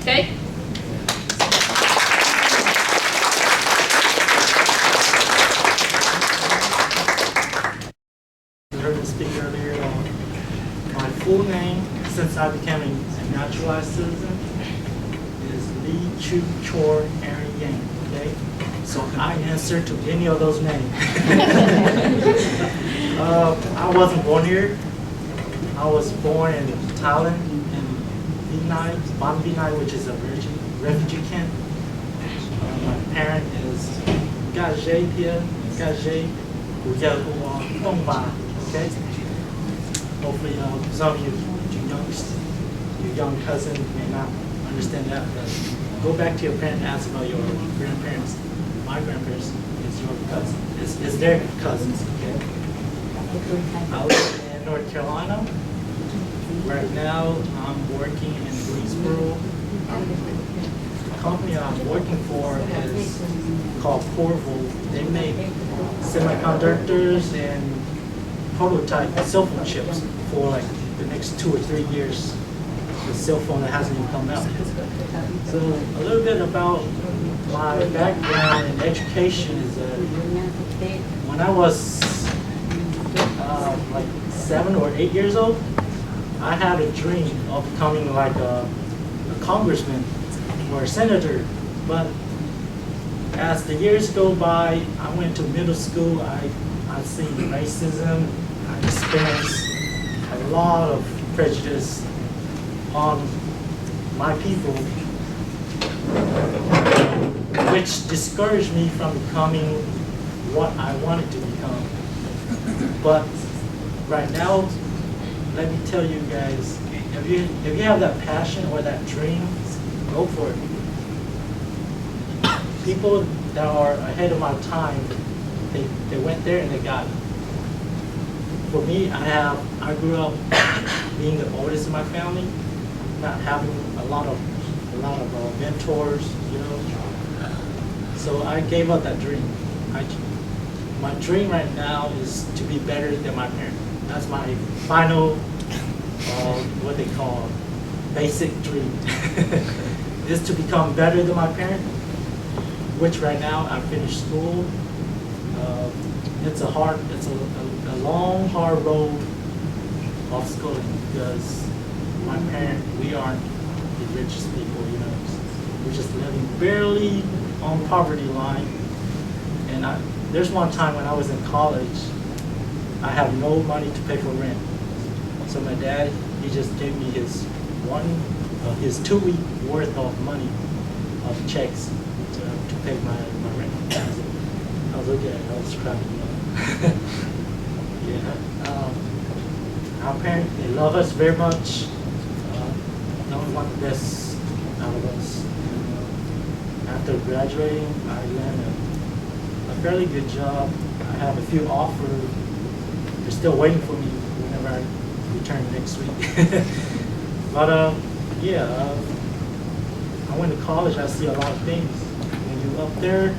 Okay? You heard me speak earlier. My full name, since I became a naturalized citizen, is Lee Chu Chor Aaron Yang. Okay? So I answer to any of those names. I wasn't born here. I was born in Thailand, Vinai, which is a refugee camp. My parent is Gajay Pia, Gajay Uyahuwa, okay? Hopefully some of you young cousin may not understand that, but go back to your parents and ask about your grandparents. My grandparents is your cousin, is their cousins, okay? I live in North Carolina. Right now, I'm working in Greensboro. The company I'm working for is called Corvo. They make semiconductors and prototype cell phone chips for like the next 2 or 3 years. The cell phone that hasn't even come out. So a little bit about my background in education is when I was like 7 or 8 years old, I had a dream of becoming like a congressman or a senator. But as the years go by, I went to middle school, I've seen racism, I experienced a lot of prejudice on my people, which discouraged me from becoming what I wanted to become. But right now, let me tell you guys, if you have that passion or that dream, go for it. People that are ahead of my time, they went there and they got it. For me, I grew up being the oldest in my family, not having a lot of a lot of mentors, you know. So I gave up that dream. My dream right now is to be better than my parents. That's my final, what they call, basic dream. Is to become better than my parents, which right now I finished school. It's a long, hard road of schooling because my parents, we aren't the richest people, you know. We're just living barely on poverty line. And there's one time when I was in college, I have no money to pay for rent. So my dad, he just gave me his 2-week worth of money, of checks to pay my rent. I was looking at it, I was crying, you know. Yeah. Our parents, they love us very much. They always want the best out of us. After graduating, I landed a fairly good job. I have a few offers. They're still waiting for me whenever I return next week. But I went to college. I see a lot of things. When you're up there,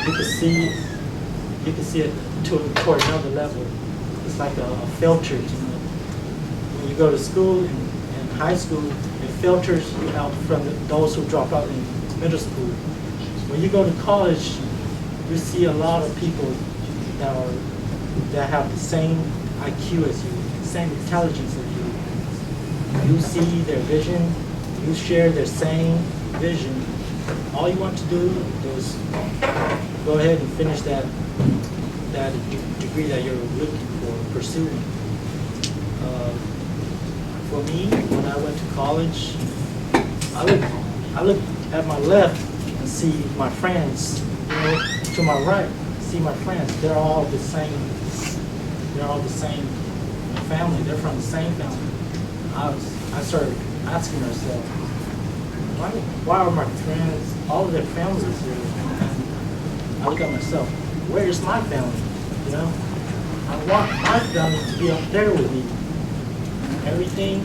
you can see it toward another level. It's like a filter, you know. When you go to school in high school, it filters you out from those who drop out in middle school. When you go to college, you see a lot of people that have the same IQ as you, same intelligence as you. You see their vision, you share their same vision. All you want to do is go ahead and finish that degree that you're looking for, pursuing. For me, when I went to college, I look at my left and see my friends. You know, to my right, see my friends. They're all the same. They're all the same family. They're from the same family. I started asking myself, why are my friends, all of their families here? And I look at myself, where is my family? You know, I want my family to be up there with me. Everything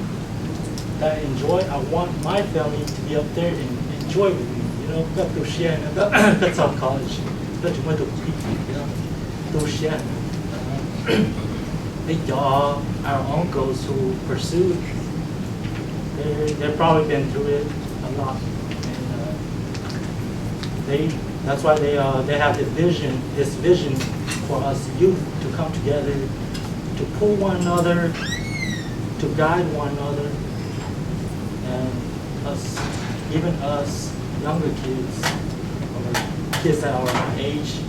that I enjoy, I want my family to be up there and enjoy with me. You know, that's how college. You know, our uncles who pursued, they've probably been through it a lot, and that's why they have this vision for us youth to come together, to pull one another, to guide one another, and even us younger kids, or kids that are our age,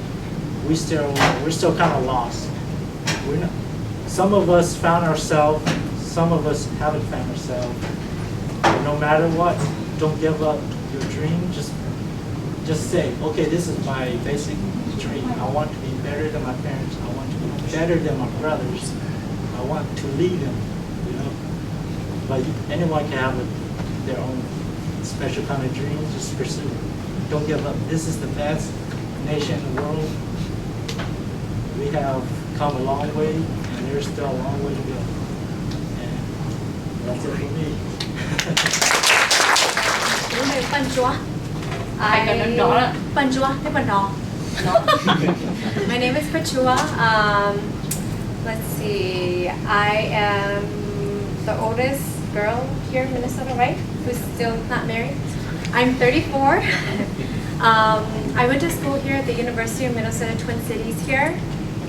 we're still kind of lost. Some of us found ourselves, some of us haven't found ourselves. But no matter what, don't give up your dream. Just say, okay, this is my basic dream. I want to be better than my parents. I want to be better than my brothers. I want to lead them, you know. But anyone can have their own special kind of dream. Just pursue it. Don't give up. This is the best nation in the world. We have come a long way, and there's still a long way to go. And that's it for me. Phần chúa. Ai cần nói đó ạ? Phần chúa, thế phần đó. My name is Pachua. Let's see. I am the oldest girl here in Minnesota, right? Who's still not married. I'm 34. I went to school here at the University of Minnesota Twin Cities here,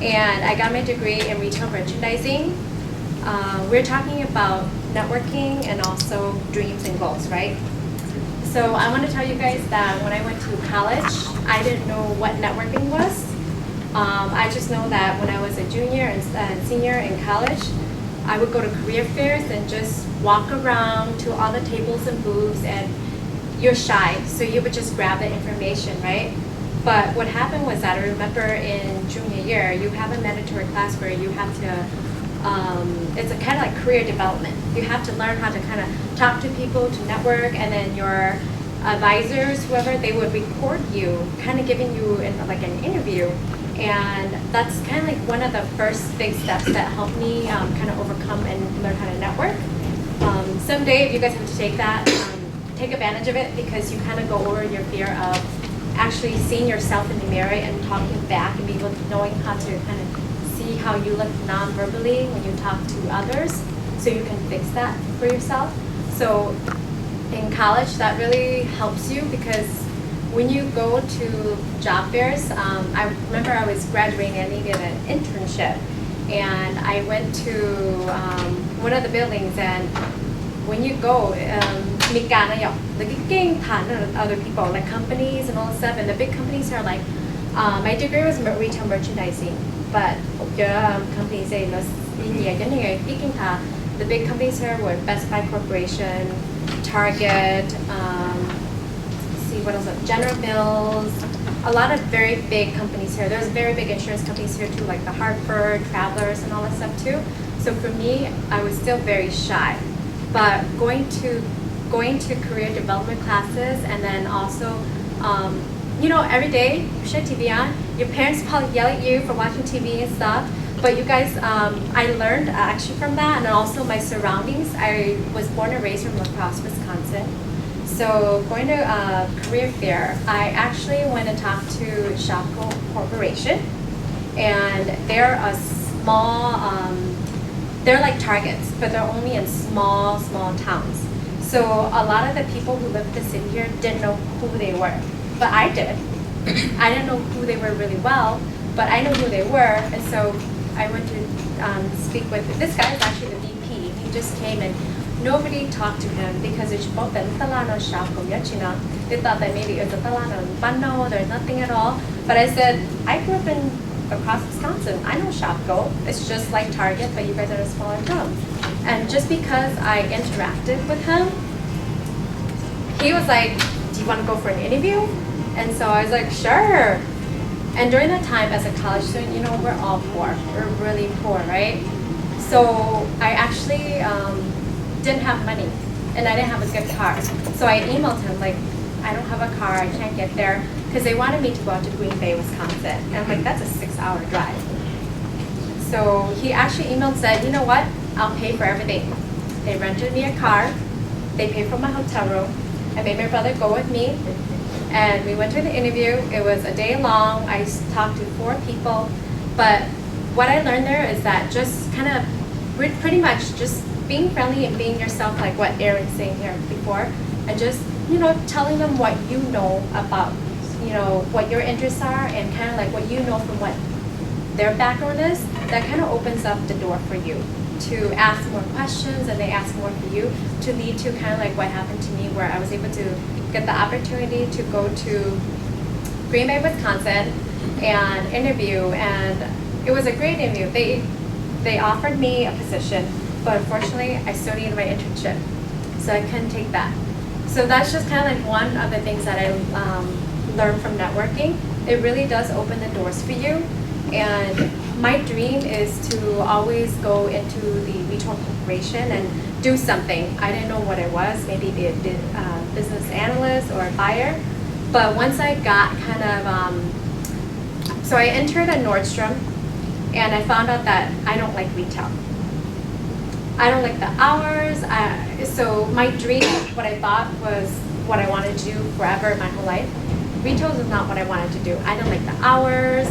and I got my degree in retail merchandising. We're talking about networking and also dreams and goals, right? So I want to tell you guys that when I went to college, I didn't know what networking was. I just know that when I was a junior and senior in college, I would go to career fairs and just walk around to all the tables and booths, and you're shy, so you would just grab the information, right? But what happened was that I remember in junior year, you have a mandatory class where you have to, it's a kind of like career development. You have to learn how to kind of talk to people, to network, and then your advisors, whoever, they would record you, kind of giving you like an interview. And that's kind of like one of the first big steps that helped me kind of overcome and learn how to network. Someday, if you guys have to take that, take advantage of it because you kind of go over your fear of actually seeing yourself in the mirror and talking back and knowing how to kind of see how you look non-verbally when you talk to others, so you can fix that for yourself. So in college, that really helps you because when you go to job fairs, I remember I was graduating and I needed an internship, and I went to one of the buildings, and when you go, like other people, like companies and all that stuff, and the big companies are like, my degree was retail merchandising, but companies say, the big companies here were Best Buy Corporation, Target, see what else, General Mills, a lot of very big companies here. There's very big insurance companies here too, like the Hartford, Travelers, and all that stuff too. So for me, I was still very shy. But going to career development classes, and then also, every day you share TV on. Your parents probably yell at you for watching TV and stuff. But you guys, I learned actually from that, and also my surroundings. I was born and raised from La Crosse, Wisconsin. So going to a career fair, I actually went and talked to Shopko Corporation, and they're a small, they're like Targets, but they're only in small towns. So a lot of the people who live in the city here didn't know who they were, but I did. I didn't know who they were really well, but I knew who they were, and so I went to speak with, this guy is actually the VP. He just came and nobody talked to him because it's both the Talano shop. They thought that maybe it was a Talano Bano, there's nothing at all. But I said, I grew up across Wisconsin. I know Shopko. It's just like Target, but you guys are a smaller town. And just because I interacted with him, he was like, do you want to go for an interview? And so I was like, sure. And during that time, as a college student, we're all poor. We're really poor, right? So I actually didn't have money, and I didn't have a good car. So I emailed him, like, I don't have a car, I can't get there, because they wanted me to go out to Green Bay, Wisconsin. And I'm like, that's a 6-hour drive. So he actually emailed and said, you know what, I'll pay for everything. They rented me a car, they paid for my hotel room, I made my brother go with me, and we went to the interview. It was a day long. I talked to 4 people, but what I learned there is that just kind of, pretty much just being friendly and being yourself, like what Aaron's saying here before, and just, telling them what you know about, what your interests are, and kind of like what you know from what their background is, that kind of opens up the door for you to ask more questions, and they ask more for you, to lead to kind of like what happened to me, where I was able to get the opportunity to go to Green Bay, Wisconsin, and interview, and it was a great interview. They offered me a position, but unfortunately, I still needed my internship, so I couldn't take that. So that's just kind of like one of the things that I learned from networking. It really does open the doors for you, and my dream is to always go into the retail corporation and do something. I didn't know what it was, maybe be a business analyst or a buyer, but once I got kind of, so I entered a Nordstrom, and I found out that I don't like retail. I don't like the hours. So my dream, what I thought was what I wanted to do forever, my whole life, retail is not what I wanted to do. I don't like the hours.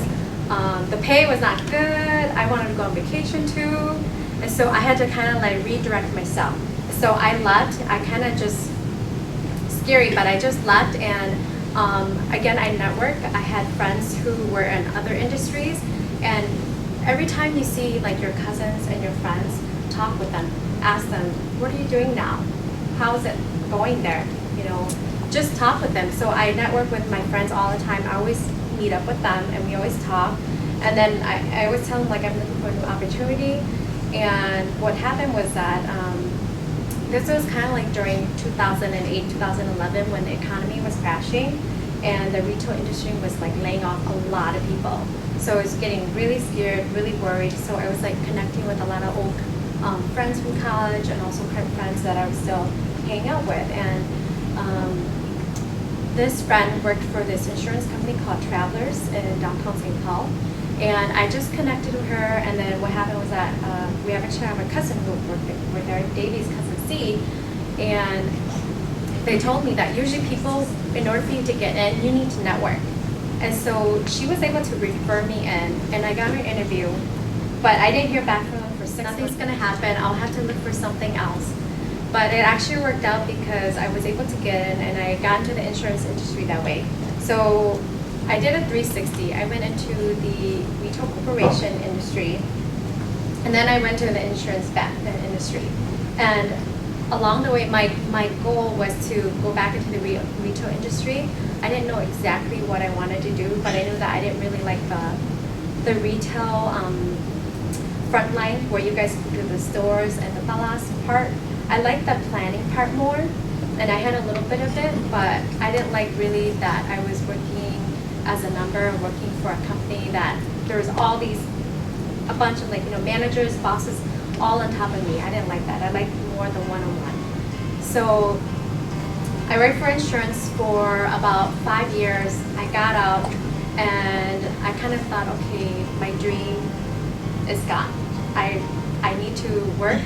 The pay was not good. I wanted to go on vacation too. And so I had to kind of like redirect myself. So I left. I kind of just, scary, but I just left. And again, I networked. I had friends who were in other industries. And every time you see like your cousins and your friends, talk with them, ask them, what are you doing now? How's it going there? Just talk with them. So I network with my friends all the time. I always meet up with them, and we always talk. And then I always tell them, like, I'm looking for a new opportunity. And what happened was that this was kind of like during 2008, 2011, when the economy was crashing, and the retail industry was like laying off a lot of people. So I was getting really scared, really worried. So I was like connecting with a lot of old friends from college, and also current friends that I was still hanging out with. And this friend worked for this insurance company called Travelers in downtown St. Paul. And I just connected with her, and then what happened was that we actually have a cousin who worked there, Davey's cousin C, and they told me that usually people, in order for you to get in, you need to network. And so she was able to refer me in, and I got her interview, but I didn't hear back from them for 6 months. Nothing's gonna happen, I'll have to look for something else. But it actually worked out because I was able to get in, and I got into the insurance industry that way. So I did a 360. I went into the retail corporation industry, and then I went to the insurance industry. And along the way, my goal was to go back into the retail industry. I didn't know exactly what I wanted to do, but I knew that I didn't really like the retail front line where you guys do the stores and the talas part. I liked the planning part more, and I had a little bit of it, but I didn't like really that I was working as a number, working for a company that there was all these, a bunch of managers, bosses, all on top of me. I didn't like that. I liked more the one-on-one. So I worked for insurance for about 5 years. I got out, and I kind of thought, okay, my dream is gone. I need to work.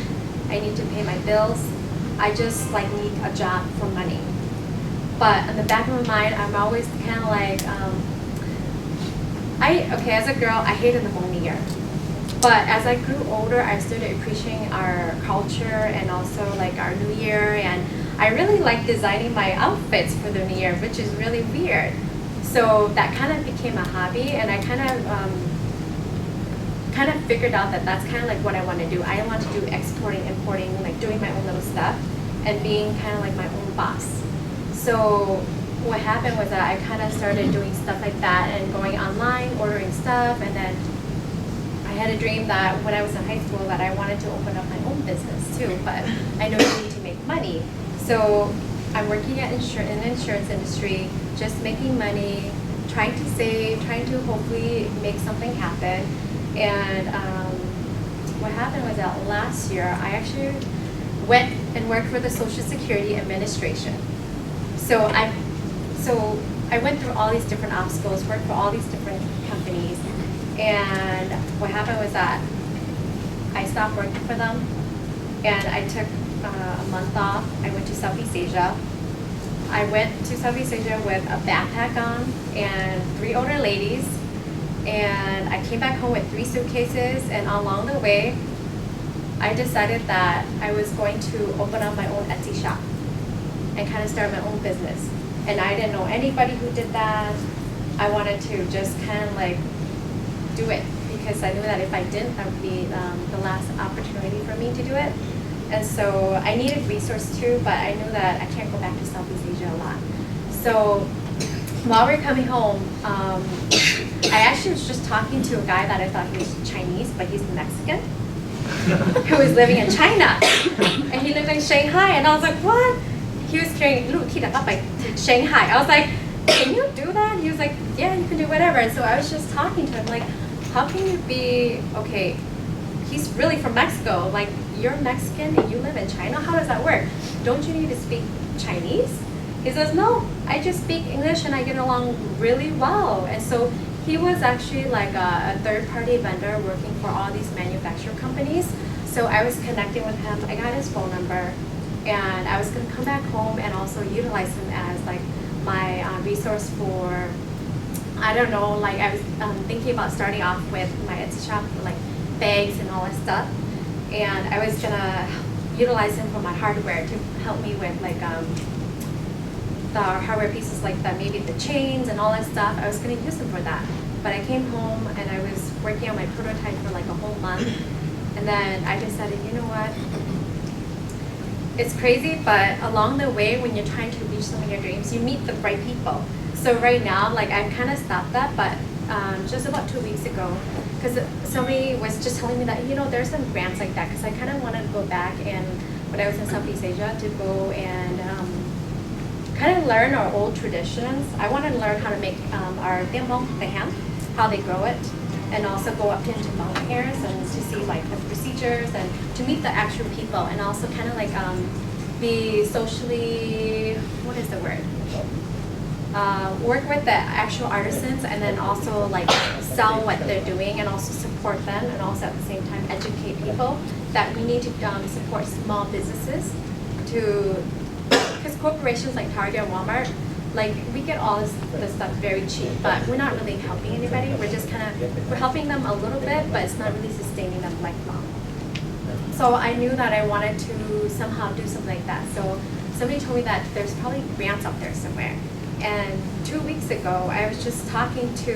I need to pay my bills. I just need a job for money. But in the back of my mind, I'm always kind of like, as a girl, I hated the whole New Year. But as I grew older, I started appreciating our culture and also our New Year. And I really like designing my outfits for the New Year, which is really weird. So that kind of became a hobby, and I kind of figured out that that's kind of what I want to do. I want to do exporting, importing, doing my own little stuff and being kind of my own boss. So what happened was that I kind of started doing stuff like that and going online, ordering stuff, and then I had a dream that when I was in high school that I wanted to open up my own business too, but I know you need to make money. So I'm working at in the insurance industry, just making money, trying to save, trying to hopefully make something happen. And what happened was that last year, I actually went and worked for the Social Security Administration. So I went through all these different obstacles, worked for all these different companies, and what happened was that I stopped working for them, and I took a month off. I went to Southeast Asia. I went to Southeast Asia with a backpack on and 3 older ladies. And I came back home with 3 suitcases, and along the way, I decided that I was going to open up my own Etsy shop and kind of start my own business. And I didn't know anybody who did that. I wanted to just kind of do it because I knew that if I didn't, that would be the last opportunity for me to do it. And so I needed resources too, but I knew that I can't go back to Southeast Asia a lot. So while we were coming home, I actually was just talking to a guy that I thought he was Chinese, but he's Mexican, who was living in China. And he lived in Shanghai, and I was like, what? He was carrying to Shanghai. I was like, can you do that? He was like, yeah, you can do whatever. And so I was just talking to him, how can you be, okay, he's really from Mexico. You're Mexican and you live in China? How does that work? Don't you need to speak Chinese? He says, no, I just speak English and I get along really well. And so he was actually a third-party vendor working for all these manufacturing companies. So I was connecting with him. I got his phone number, and I was going to come back home and also utilize him as my resource for, I don't know, I was thinking about starting off with my Etsy shop for bags and all that stuff. And I was going to utilize him for my hardware to help me with the hardware pieces maybe the chains and all that stuff. I was going to use them for that. But I came home and I was working on my prototype for a whole month. And then I decided, you know what? It's crazy, but along the way, when you're trying to reach some of your dreams, you meet the right people. So right now, I've kind of stopped that, but just about 2 weeks ago, because somebody was just telling me that, there's some grants like that, because I kind of wanted to go back and when I was in Southeast Asia to go and kind of learn our old traditions. I wanted to learn how to make our txwm, the ham, how they grow it, and also go up into mountain areas and to see the procedures and to meet the actual people, and also kind of be socially, what is the word? Work with the actual artisans, and then also sell what they're doing and also support them, and also at the same time educate people that we need to support small businesses to because corporations like Target and Walmart, like we get all this stuff very cheap, but we're not really helping anybody. We're just we're helping them a little bit, but it's not really sustaining them lifelong. So I knew that I wanted to somehow do something like that. So somebody told me that there's probably grants out there somewhere. And 2 weeks ago, I was just talking to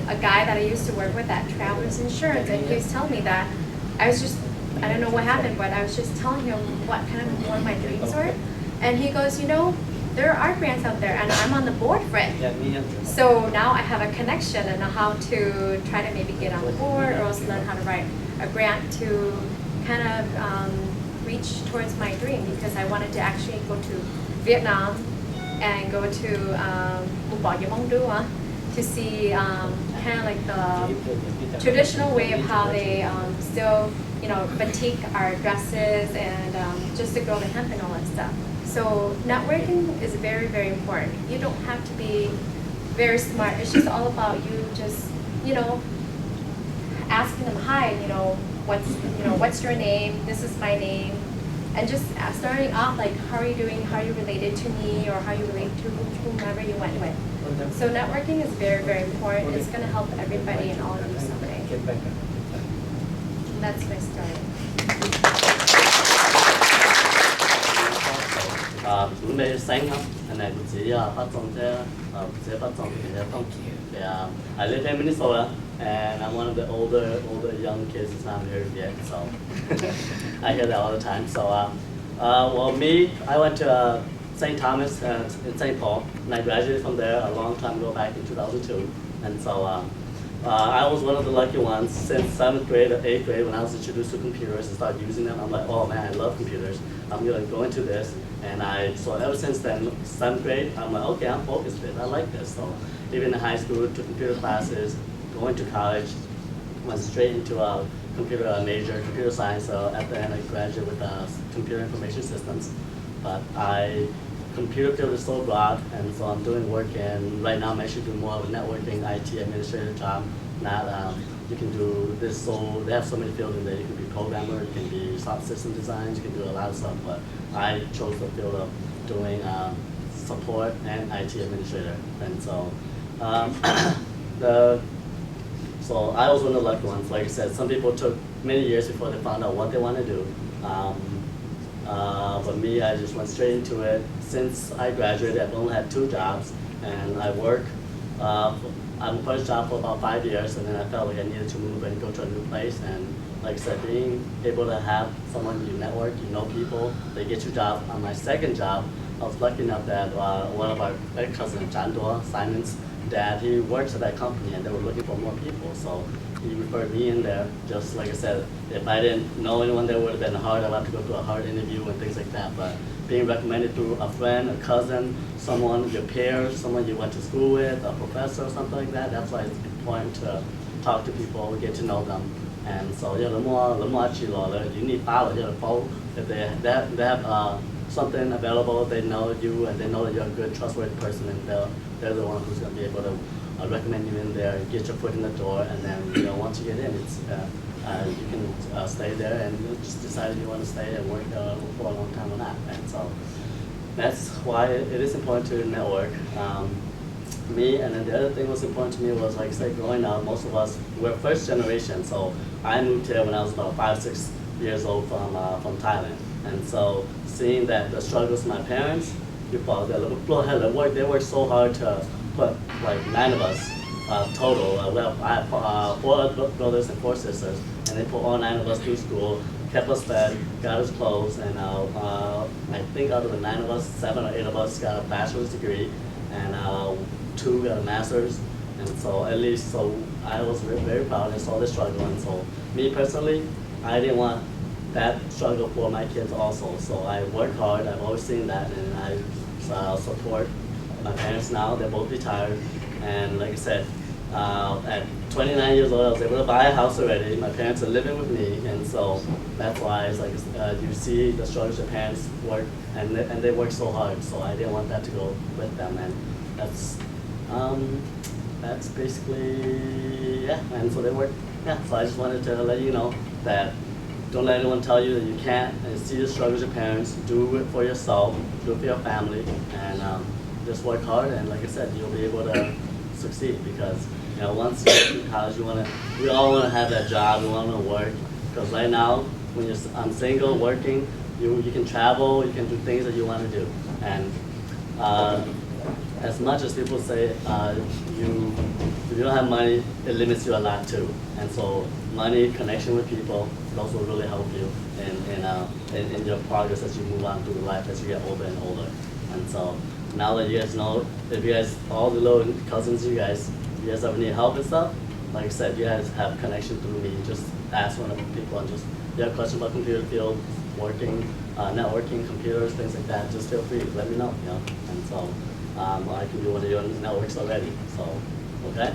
a guy that I used to work with at Travelers Insurance, and he was telling me that I don't know what happened, but I was just telling him what kind of one of my dreams were. And he goes, you know, there are grants out there, and I'm on the board for it. So now I have a connection and know how to try to maybe get on the board, or else learn how to write a grant to kind of reach towards my dream, because I wanted to actually go to Vietnam and go to see kind of like the traditional way of how they still, you know, batik our dresses, and just to grow the hemp and all that stuff. So networking is very, very important. You don't have to be very smart. It's just all about you just, you know, asking them, hi, you know, what's your name? This is my name. And just starting off, like, how are you doing? How are you related to me, or how you relate to whomever you went with? So networking is very, very important. It's going to help everybody and all of you someday. And that's my story. Vấn đề sáng không? Anh này cũng chỉ phát trong sẽ phát trong thì không. I live in Minnesota, and I'm one of the older young kids that's not here yet, so I hear that all the time. So, well, me, I went to St. Thomas in St. Paul, and I graduated from there a long time ago, back in 2002. And so I was one of the lucky ones. Since 7th grade or 8th grade, when I was introduced to computers and started using them, I'm like, oh man, I love computers. I'm gonna go into this. And so ever since then, 7th grade, I'm like, okay, I'm focused with it. I like this. So even in high school, took computer classes, going to college, went straight into a computer major, computer science. So at the end, I graduated with computer information systems. But computer field is so broad, and so I'm doing work in, right now I'm actually doing more of a networking IT administrator job. Not, you can do this, so they have so many fields in there. You can be programmer, you can be soft system design, you can do a lot of stuff, but I chose the field of doing support and IT administrator. And so, so I was one of the lucky ones. Like I said, some people took many years before they found out what they want to do. But me, I just went straight into it. Since I graduated, I've only had 2 jobs, and I work on the first job for about 5 years, and then I felt like I needed to move and go to a new place. And like I said, being able to have someone you network, you know people, they get you a job. On my second job, I was lucky enough that one of our cousins, Simon's dad, he works at that company, and they were looking for more people. So he referred me in there. Just like I said, if I didn't know anyone, there would have been hard. I'd have to go through a hard interview and things like that. But being recommended through a friend, a cousin, someone, your peers, someone you went to school with, a professor or something like that, that's why it's important to talk to people, get to know them. And so yeah, the more you need follow, if they have something available, they know you, and they know that you're a good, trustworthy person, and they're the one who's going to be able to recommend you in there, get your foot in the door, and then once you get in, it's you can stay there and just decide if you want to stay and work for a long time or not. And so that's why it is important to network. Me, and then the other thing that was important to me was, like I said, growing up, most of us were first generation. So I moved here when I was about 5, 6 years old from Thailand, and so seeing that the struggles of my parents, they worked so hard to put like 9 of us total. I have 4 brothers and 4 sisters, and they put all 9 of us through school, kept us fed, got us clothes, and I think out of the 9 of us, 7 or 8 of us got a bachelor's degree, and 2 got a master's. And so at least, so I was very proud and saw the struggle. And so me personally, I didn't want that struggle for my kids also. So I work hard. I've always seen that, and I support my parents now. They're both retired, and like I said, at 29 years old, I was able to buy a house already. My parents are living with me, and so that's why it's like you see the struggles your parents work, and they work so hard. So I didn't want that to go with them, and that's basically, yeah. And so they work. Yeah. So I just wanted to let you know that don't let anyone tell you that you can't, and see the struggles of your parents. Do it for yourself, do it for your family, and just work hard. And like I said, you'll be able to succeed because once you get through college, we all want to have that job. We want to work because right now, when I'm single, working, you can travel, you can do things that you want to do, and as much as people say if you don't have money, it limits you a lot too. And so money, connection with people, those will really help you in your progress as you move on through life as you get older and older. And so now that you guys know, if you guys, all the little cousins, you guys ever need help and stuff, like I said, you guys have connection through me. Just ask one of the people and just, if you have questions about computer field, working, networking, computers, things like that, just feel free, let me know, And so I can be one of your networks already, so, okay?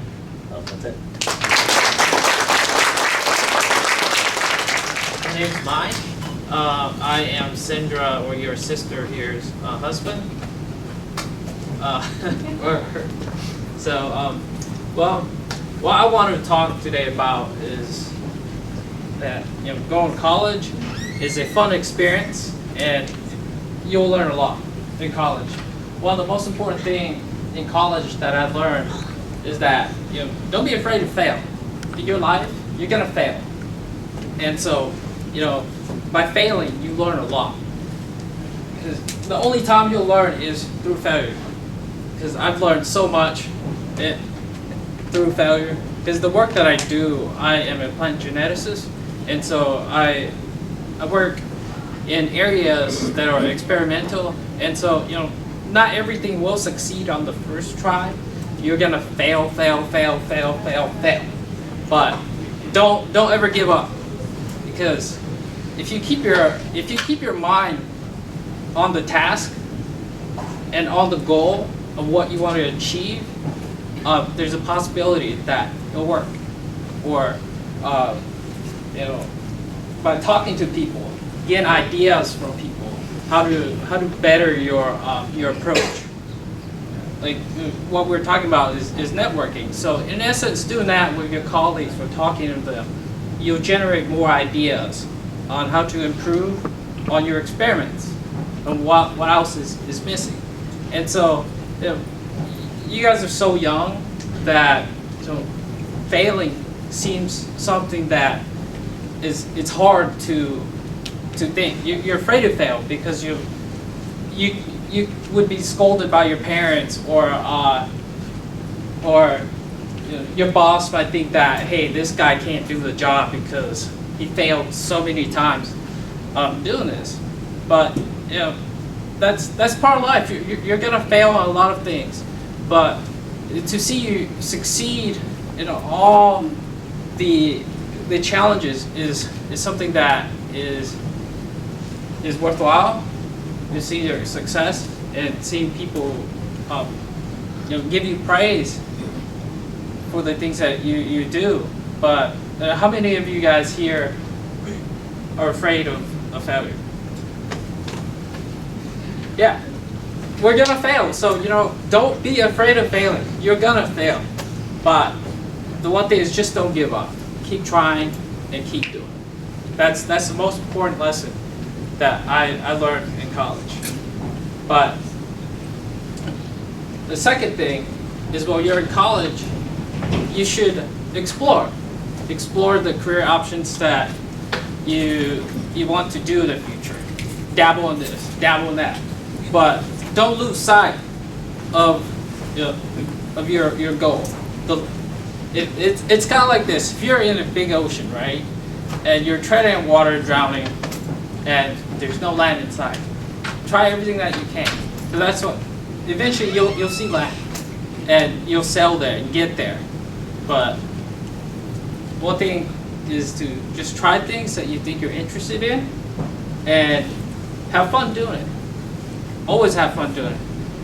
That's it. My name's Mike. I am Sandra, or your sister here's husband. Well, what I wanted to talk today about is that going to college is a fun experience, and you'll learn a lot in college. One of the most important things in college that I've learned is that don't be afraid to fail. In your life, you're gonna fail, and so by failing, you learn a lot. Because the only time you'll learn is through failure. Because I've learned so much through failure. Because the work that I do, I am a plant geneticist, and so I work in areas that are experimental, and so not everything will succeed on the first try. You're gonna fail, but don't ever give up, because if you keep your mind on the task and on the goal of what you want to achieve, there's a possibility that it'll work. Or by talking to people, getting ideas from people, how to better your approach. Like what we're talking about is networking. So in essence, doing that with your colleagues, or talking to them, you'll generate more ideas on how to improve on your experiments and what else is missing. And so you guys are so young that failing seems something that it's hard to think. You're afraid to fail because you would be scolded by your parents, or your boss might think that, hey, this guy can't do the job because he failed so many times doing this. But that's part of life. You're gonna fail on a lot of things, but to see you succeed in all the challenges is something that is worthwhile. To see your success and seeing people give you praise for the things that you do. But how many of you guys here are afraid of failure? Yeah, we're gonna fail. So don't be afraid of failing. You're gonna fail, but the one thing is just don't give up. Keep trying and keep doing it. That's the most important lesson that I learned in college. But the second thing is, while you're in college, you should explore the career options that you want to do in the future. Dabble in this, dabble in that, but don't lose sight of your goal. It's kind of like this: if you're in a big ocean, right, and you're treading in water, drowning, and there's no land inside, try everything that you can. So that's what eventually you'll see land, and you'll sail there and get there. But one thing is to just try things that you think you're interested in, and have fun doing it. Always have fun doing it.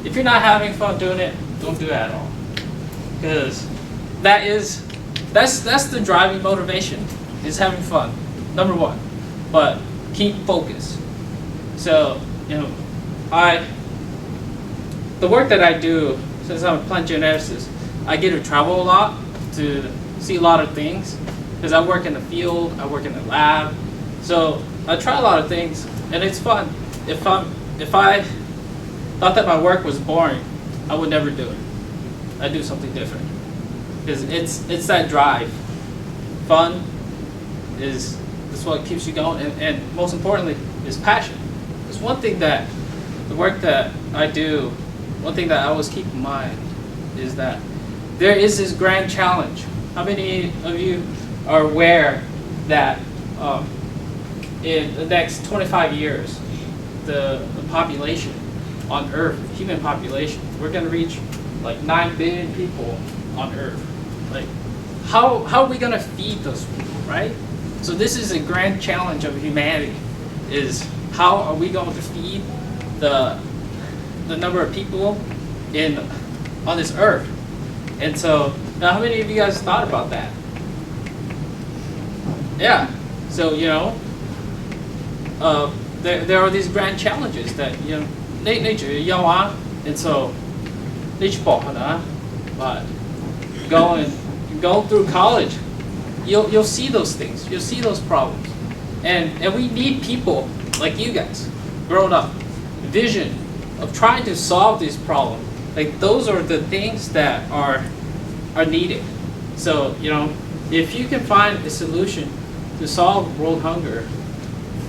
If you're not having fun doing it, don't do it at all, because that's the driving motivation, is having fun, number one. But keep focused. So the work that I do, since I'm a plant geneticist, I get to travel a lot to see a lot of things, because I work in the field, I work in the lab. So I try a lot of things, and it's fun. If I thought that my work was boring, I would never do it. I do something different, because it's that drive. Fun is what keeps you going, and most importantly is passion. There's one thing that the work that I do, one thing that I always keep in mind is that there is this grand challenge. How many of you are aware that in the next 25 years, the population on Earth, human population, we're going to reach like 9 billion people on Earth. Like, how are we going to feed those people, right? So this is a grand challenge of humanity, is how are we going to feed the number of people on this Earth? And so, now how many of you guys thought about that? Yeah. So, you know, there are these grand challenges that, you know, nature, and so, but go through college, you'll see those things, you'll see those problems. And we need people like you guys, grown up, vision of trying to solve these problems. Like, those are the things that are needed. So, you know, if you can find a solution to solve world hunger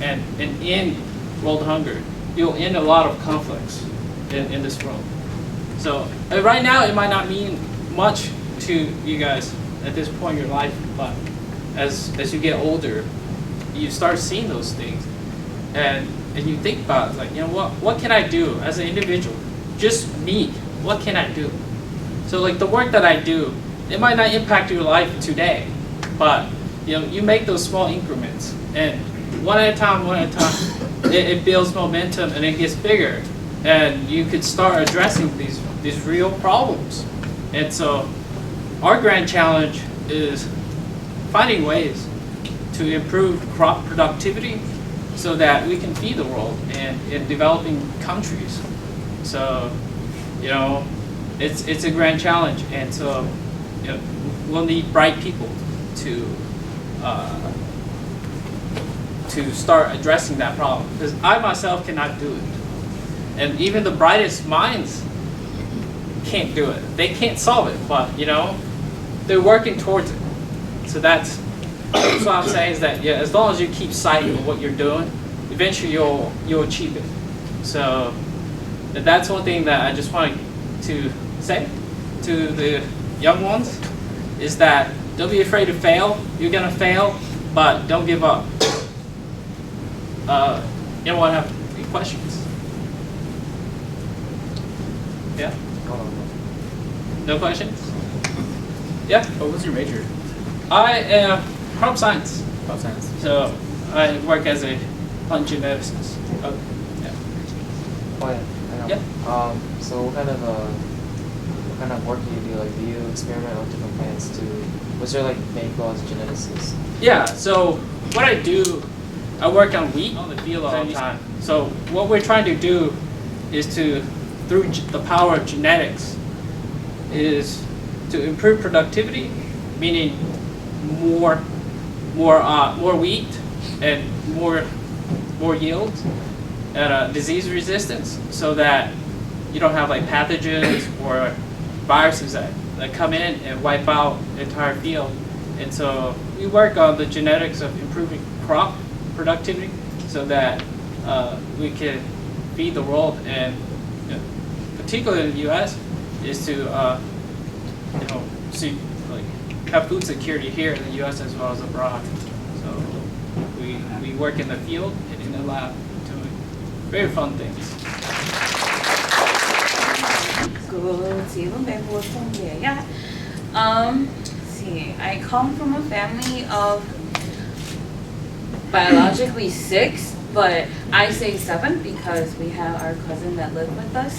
and end world hunger, you'll end a lot of conflicts in this world. So right now it might not mean much to you guys at this point in your life, but as you get older, you start seeing those things, and you think about, like, you know, what can I do as an individual? Just me. What can I do? So, like, the work that I do, it might not impact your life today, but, you know, you make those small increments, and one at a time, it builds momentum, and it gets bigger, and you could start addressing these real problems. And so our grand challenge is finding ways to improve crop productivity so that we can feed the world and in developing countries. So, you know, it's a grand challenge, and so, you know, we'll need bright people to start addressing that problem, because I myself cannot do it, and even the brightest minds can't do it. They can't solve it, but, you know, they're working towards it. So that's what I'm saying, is that, yeah, as long as you keep sight of what you're doing, eventually you'll achieve it. So that's one thing that I just wanted to say to the young ones, is that don't be afraid to fail. You're gonna fail, but don't give up. Anyone have any questions? Yeah? No questions? Yeah? What was your major? I am crop science. Crop science. So I work as a plant geneticist. Okay. Yeah. Oh yeah. I know. Yeah. So what kind of work do you do? Like, do you experiment with different plants to? What's your like main goal as a geneticist? Yeah. So what I do, I work on wheat on the field all the time. So what we're trying to do is to, through the power of genetics, is to improve productivity, meaning more wheat and more yield, and disease resistance, so that you don't have like pathogens or viruses that come in and wipe out the entire field. And so we work on the genetics of improving crop productivity so that we can feed the world, and, you know, particularly in the U.S., is to you know, see, like, have food security here in the U.S. as well as abroad. So we work in the field and in the lab doing very fun things. Good evening, see, I come from a family of biologically 6, but I say 7 because we have our cousin that lived with us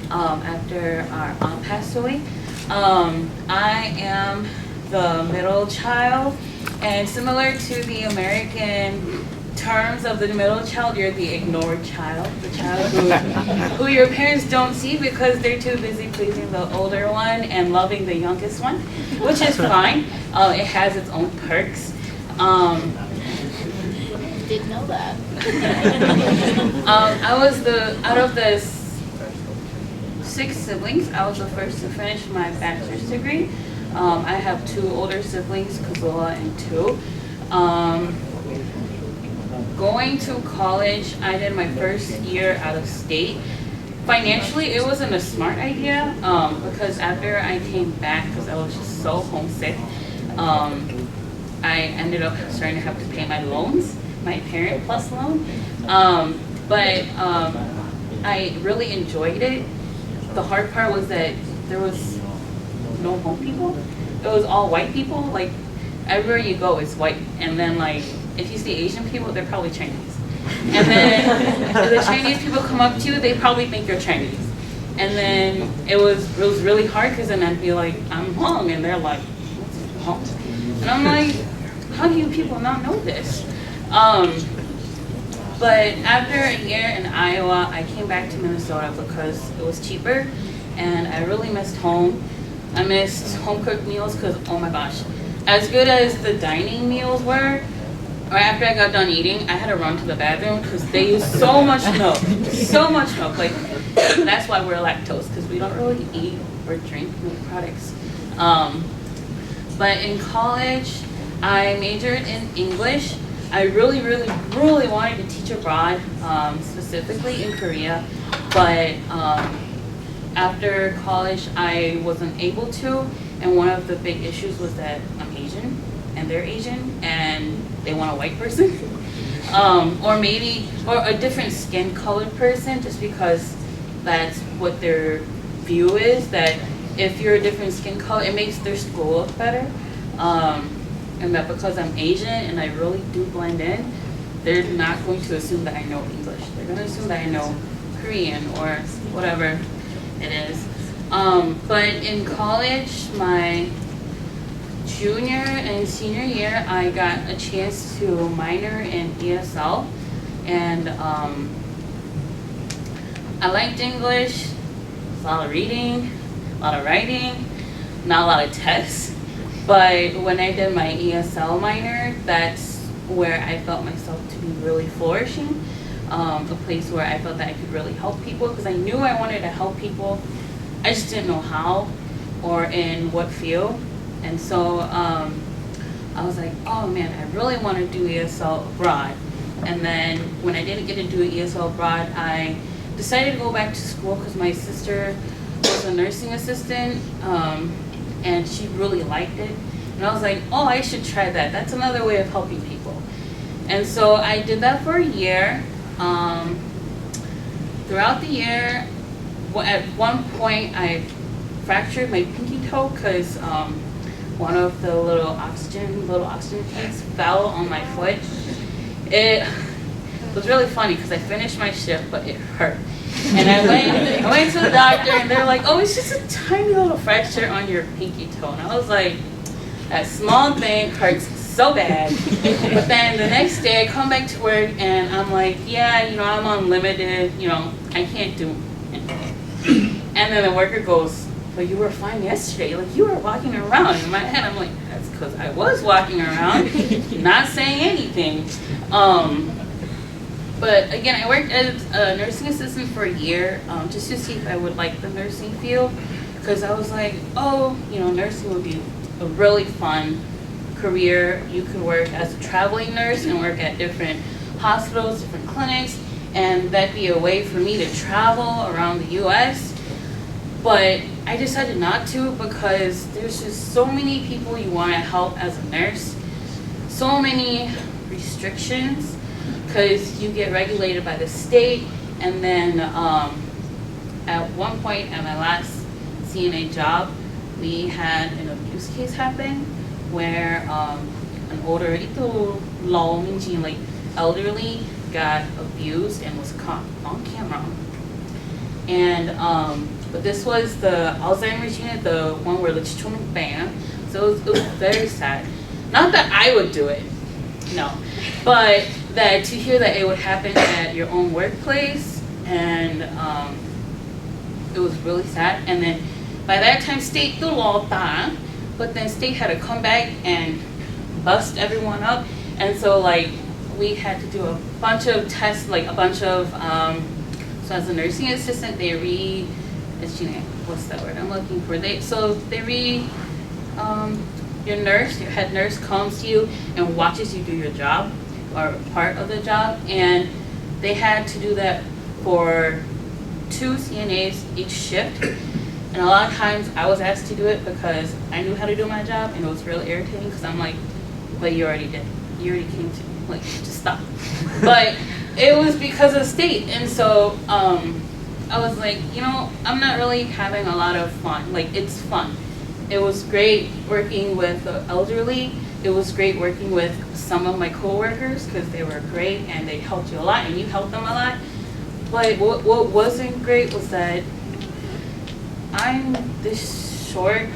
after our aunt passed away. I am the middle child, and similar to the American terms of the middle child, you're the ignored child, the child who your parents don't see because they're too busy pleasing the older one and loving the youngest one, which is fine. It has its own perks. didn't know that. I was out of the 6 siblings, I was the first to finish my bachelor's degree. I have 2 older siblings, Kazola and 2. Going to college, I did my first year out of state. Financially, it wasn't a smart idea because after I came back, because I was just so homesick, I ended up starting to have to pay my loans, my Parent Plus loan. But I really enjoyed it. The hard part was that there was no home people. It was all white people. Like everywhere you go, it's white. And then like if you see Asian people, they're probably Chinese. And then if the Chinese people come up to you, they probably think you're Chinese. And then it was really hard because then I'd be like, I'm Hmong, and they're like, what's Hmong? And I'm like, how do you people not know this? But after a year in Iowa, I came back to Minnesota because it was cheaper, and I really missed home. I missed home cooked meals because, oh my gosh, as good as the dining meals were, right after I got done eating, I had to run to the bathroom because they use so much milk, so much milk. Like that's why we're lactose, because we don't really eat or drink milk products. But in college, I majored in English. I really wanted to teach abroad, specifically in Korea, but after college I wasn't able to, and one of the big issues was that I'm Asian and they're Asian and they want a white person, or a different skin colored person, just because that's what their view is, that if you're a different skin color, it makes their school look better. And that because I'm Asian and I really do blend in, they're not going to assume that I know English. They're going to assume that I know Korean or whatever it is. But in college, my junior and senior year, I got a chance to minor in ESL. And I liked English, a lot of reading, a lot of writing, not a lot of tests. But when I did my ESL minor, that's where I felt myself to be really flourishing. A place where I felt that I could really help people, because I knew I wanted to help people. I just didn't know how or in what field. And so I was like, oh man, I really want to do ESL abroad. And then when I didn't get to do ESL abroad, I decided to go back to school because my sister was a nursing assistant. And she really liked it. And I was like, oh, I should try that. That's another way of helping people. And so I did that for a year. Throughout the year, at one point I fractured my pinky toe because one of the little oxygen tanks fell on my foot. It was really funny because I finished my shift, but it hurt. And I went to the doctor, and they're like, oh, it's just a tiny little fracture on your pinky toe. And I was like, that small thing hurts so bad. But then the next day I come back to work, and I'm like, yeah, I'm on limited, I can't do anything. And then the worker goes, but you were fine yesterday. Like, you were walking around. In my head, I'm like, that's because I was walking around, not saying anything. But again, I worked as a nursing assistant for a year, just to see if I would like the nursing field, because I was like, oh, nursing would be a really fun career. You could work as a traveling nurse and work at different hospitals, different clinics, and that'd be a way for me to travel around the U.S. But I decided not to, because there's just so many people you want to help as a nurse, so many restrictions, because you get regulated by the state. And then at one point at my last CNA job, we had an abuse case happen where an older, like elderly, got abused and was caught on camera. And but this was the Alzheimer's unit, the one where the txwm ban. So it was very sad. Not that I would do it, no, but that to hear that it would happen at your own workplace, and it was really sad. And then by that time, state the law down, but then state had to come back and bust everyone up. And so like we had to do a bunch of tests, like a bunch of, so as a nursing assistant, they read, what's that word I'm looking for? They read, your head nurse comes to you and watches you do your job, or part of the job, and they had to do that for 2 CNAs each shift. And a lot of times I was asked to do it because I knew how to do my job, and it was really irritating because I'm like, but you already did. You already came to me. Like, just stop. But it was because of state. And so I was like, I'm not really having a lot of fun. Like, it's fun. It was great working with the elderly. It was great working with some of my coworkers because they were great and they helped you a lot and you helped them a lot. But what wasn't great was that I'm this short.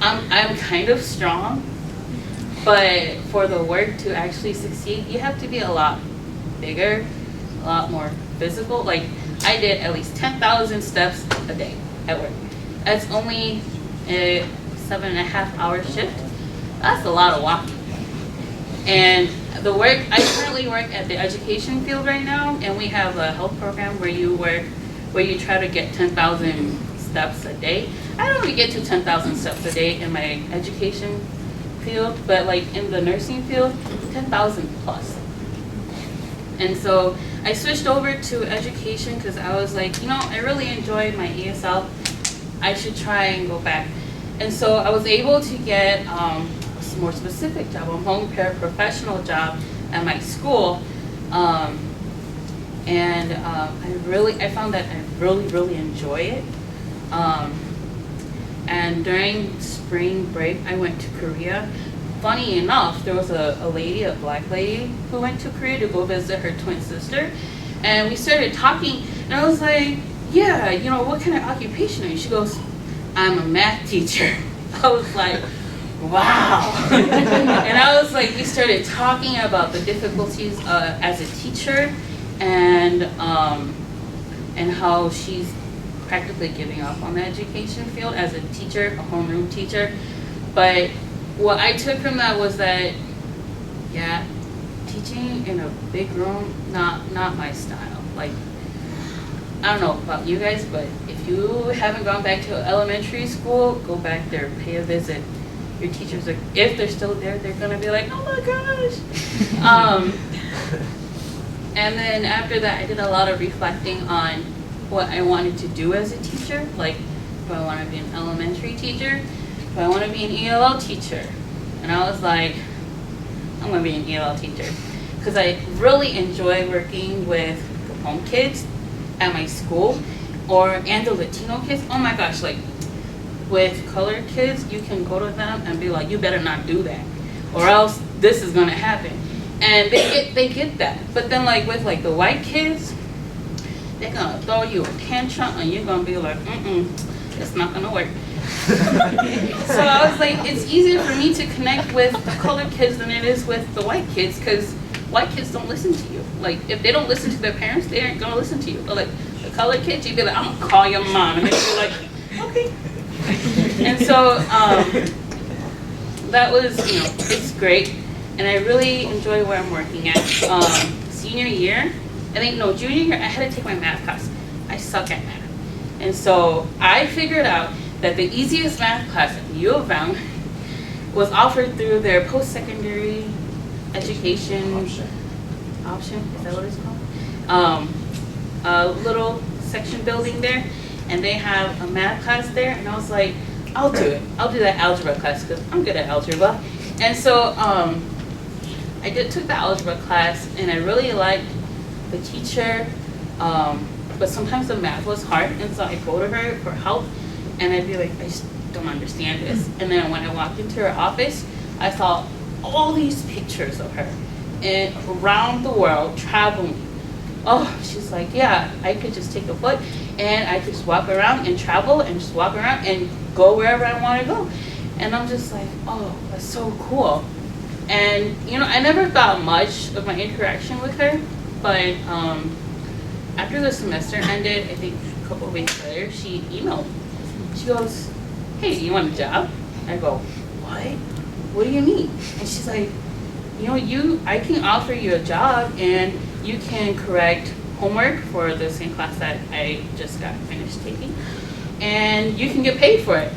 I'm kind of strong, but for the work to actually succeed, you have to be a lot bigger, a lot more physical. Like, I did at least 10,000 steps a day at work. That's only a 7.5-hour shift. That's a lot of walking. And the work, I currently work at the education field right now, and we have a health program where you try to get 10,000 steps a day. I don't really get to 10,000 steps a day in my education field, but like in the nursing field, 10,000 plus. And so I switched over to education because I was like, I really enjoyed my ESL. I should try and go back. And so I was able to get a more specific job, a home care professional job at my school. And I found that I really enjoy it. And during spring break, I went to Korea. Funny enough, there was a lady, a black lady, who went to Korea to go visit her twin sister. And we started talking, and I was like, yeah, what kind of occupation are you? She goes, I'm a math teacher. I was like, wow. And I was like, we started talking about the difficulties as a teacher, and how she's practically giving up on the education field as a teacher, a homeroom teacher. But what I took from that was that, yeah, teaching in a big room, not my style. Like, I don't know about you guys, but if you haven't gone back to elementary school, go back there, pay a visit. Your teachers are, if they're still there, they're gonna be like, oh my gosh. And then after that, I did a lot of reflecting on what I wanted to do as a teacher. Like, do I want to be an elementary teacher? Do I want to be an ELL teacher? And I was like, I'm going to be an ELL teacher. Because I really enjoy working with the home kids at my school, and the Latino kids. Oh my gosh, like, with colored kids, you can go to them and be like, you better not do that, or else this is going to happen. And they get that. But then, like, with like the white kids, they're gonna throw you a tantrum and you're gonna be like, it's not gonna work. So I was like, it's easier for me to connect with the colored kids than it is with the white kids, because white kids don't listen to you. Like, if they don't listen to their parents, they aren't gonna listen to you. But like the colored kids, you'd be like, I'm gonna call your mom, and they'd be like, okay. And so that was, it's great, and I really enjoy where I'm working at. Senior year, junior year, I had to take my math class. I suck at math. And so I figured out that the easiest math class at U of M was offered through their post-secondary education option, is that what it's called? A little section building there, and they have a math class there, and I was like, I'll do it. I'll do that algebra class because I'm good at algebra. And so I took the algebra class, and I really liked the teacher, but sometimes the math was hard, and so I'd go to her for help, and I'd be like, I just don't understand this. And then when I walked into her office, I saw all these pictures of her and around the world traveling. Oh, she's like, yeah, I could just take a foot and I could just walk around and travel and just walk around and go wherever I want to go. And I'm just like, oh, that's so cool. And I never thought much of my interaction with her, but after the semester ended, I think a couple of weeks later, she emailed me. She goes, hey, do you want a job? I go, what? What do you mean? And she's like, I can offer you a job and you can correct homework for the same class that I just got finished taking, and you can get paid for it.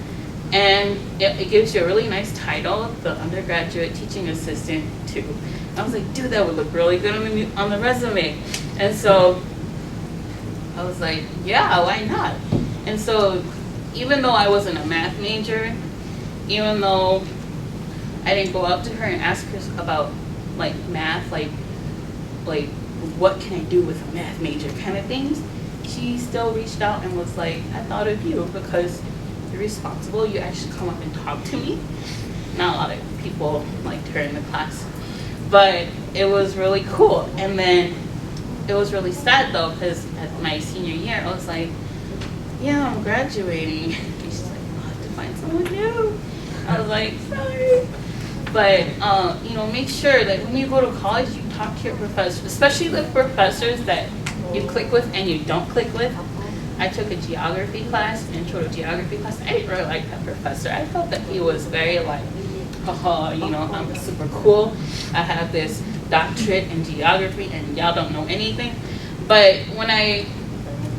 And it gives you a really nice title, the undergraduate teaching assistant too. I was like, dude, that would look really good on the resume. And so I was like, yeah, why not? And so even though I wasn't a math major, even though I didn't go up to her and ask her about like math, like what can I do with a math major kind of things, she still reached out and was like, I thought of you because you're responsible, you actually come up and talk to me. Not a lot of people liked her in the class, but it was really cool. And then it was really sad though, because at my senior year, I was like, yeah, I'm graduating. And she's like, I'll have to find someone new. I was like, sorry. But, make sure that when you go to college, you talk to your professors, especially the professors that you click with and you don't click with. I took a geography class, intro to geography class. I didn't really like that professor. I felt that he was very like, haha, I'm super cool. I have this doctorate in geography and y'all don't know anything. But when I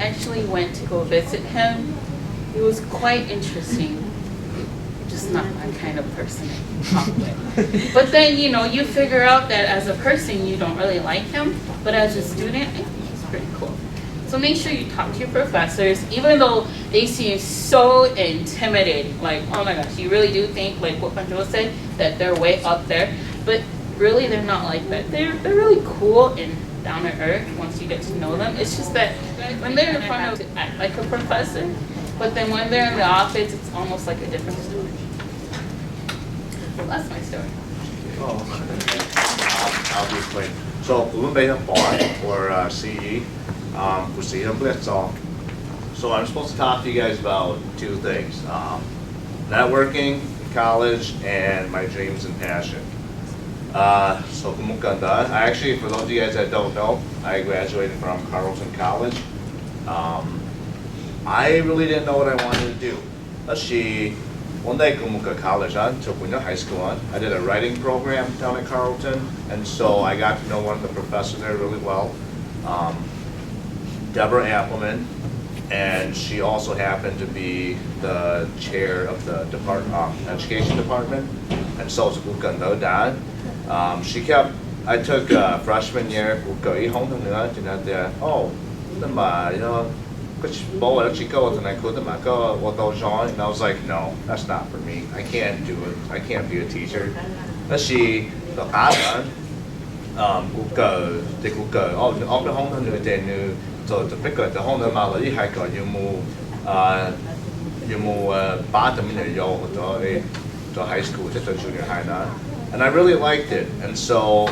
actually went to go visit him, he was quite interesting. Just not my kind of person to talk with. But then, you figure out that as a person, you don't really like him. But as a student, I think he's pretty cool. So make sure you talk to your professors, even though they seem so intimidating. Like, oh my gosh, you really do think, like what Panjo said, that they're way up there. But really, they're not like that. They're really cool and down to earth once you get to know them. It's just that when they're in front of to act like a professor, but then when they're in the office, it's almost like a different story. Well, that's my story. I'll be quick. So, Ulumbeya Bar, or CE, so I'm supposed to talk to you guys about two things. Networking, college, and my dreams and passion. So, kumukanda. Actually, for those of you guys that don't know, I graduated from Carleton College. I really didn't know what I wanted to do. One day, college high school I did a writing program down at Carleton, and so I got to know one of the professors there really well, Deborah Appleman, and she also happened to be the chair of the education department, and so I took freshman year, and I was like, no, that's not for me. I can't do it. I can't be a teacher. High school, junior high. And I really liked it. And so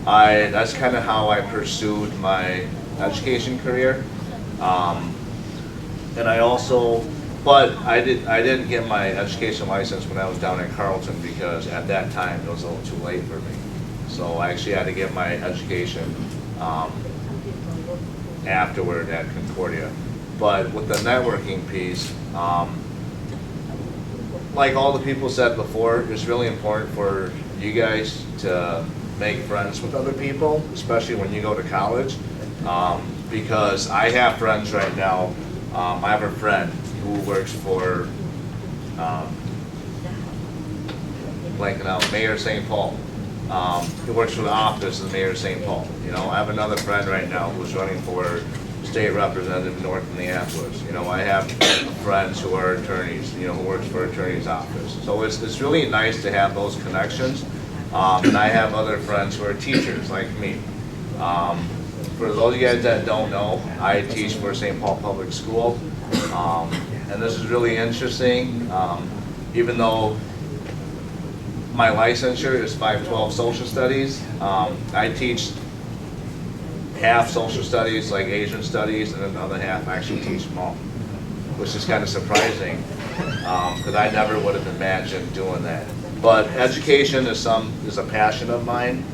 that's kind of how I pursued my education career. And I didn't get my education license when I was down at Carleton because at that time it was a little too late for me. So I actually had to get my education afterward at Concordia. But with the networking piece, like all the people said before, it's really important for you guys to make friends with other people, especially when you go to college. Because I have friends right now. I have a friend who works for Mayor St. Paul. He works for the office of the Mayor of St. Paul. I have another friend right now who's running for state representative in North Minneapolis. I have friends who are attorneys, who works for attorney's office. So it's really nice to have those connections. And I have other friends who are teachers like me. For those of you guys that don't know, I teach for St. Paul Public School, and this is really interesting. Even though my licensure is 512 Social Studies, I teach half Social Studies, like Asian Studies, and then the other half I actually teach Hmong, which is kind of surprising, because I never would have imagined doing that. But education is a passion of mine.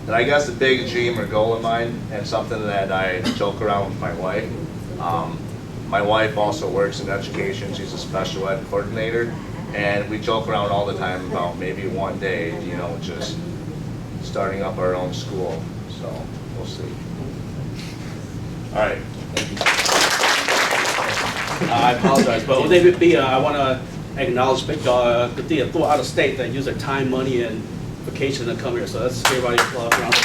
And I guess a big dream or goal of mine, and something that I joke around with my wife. My wife also works in education. She's a special ed coordinator, and we joke around all the time about maybe one day, just starting up our own school. So we'll see. All right. I apologize, but David B, I want to acknowledge the people out of state that use their time, money, and vacation to come here. So let's give everybody applause around.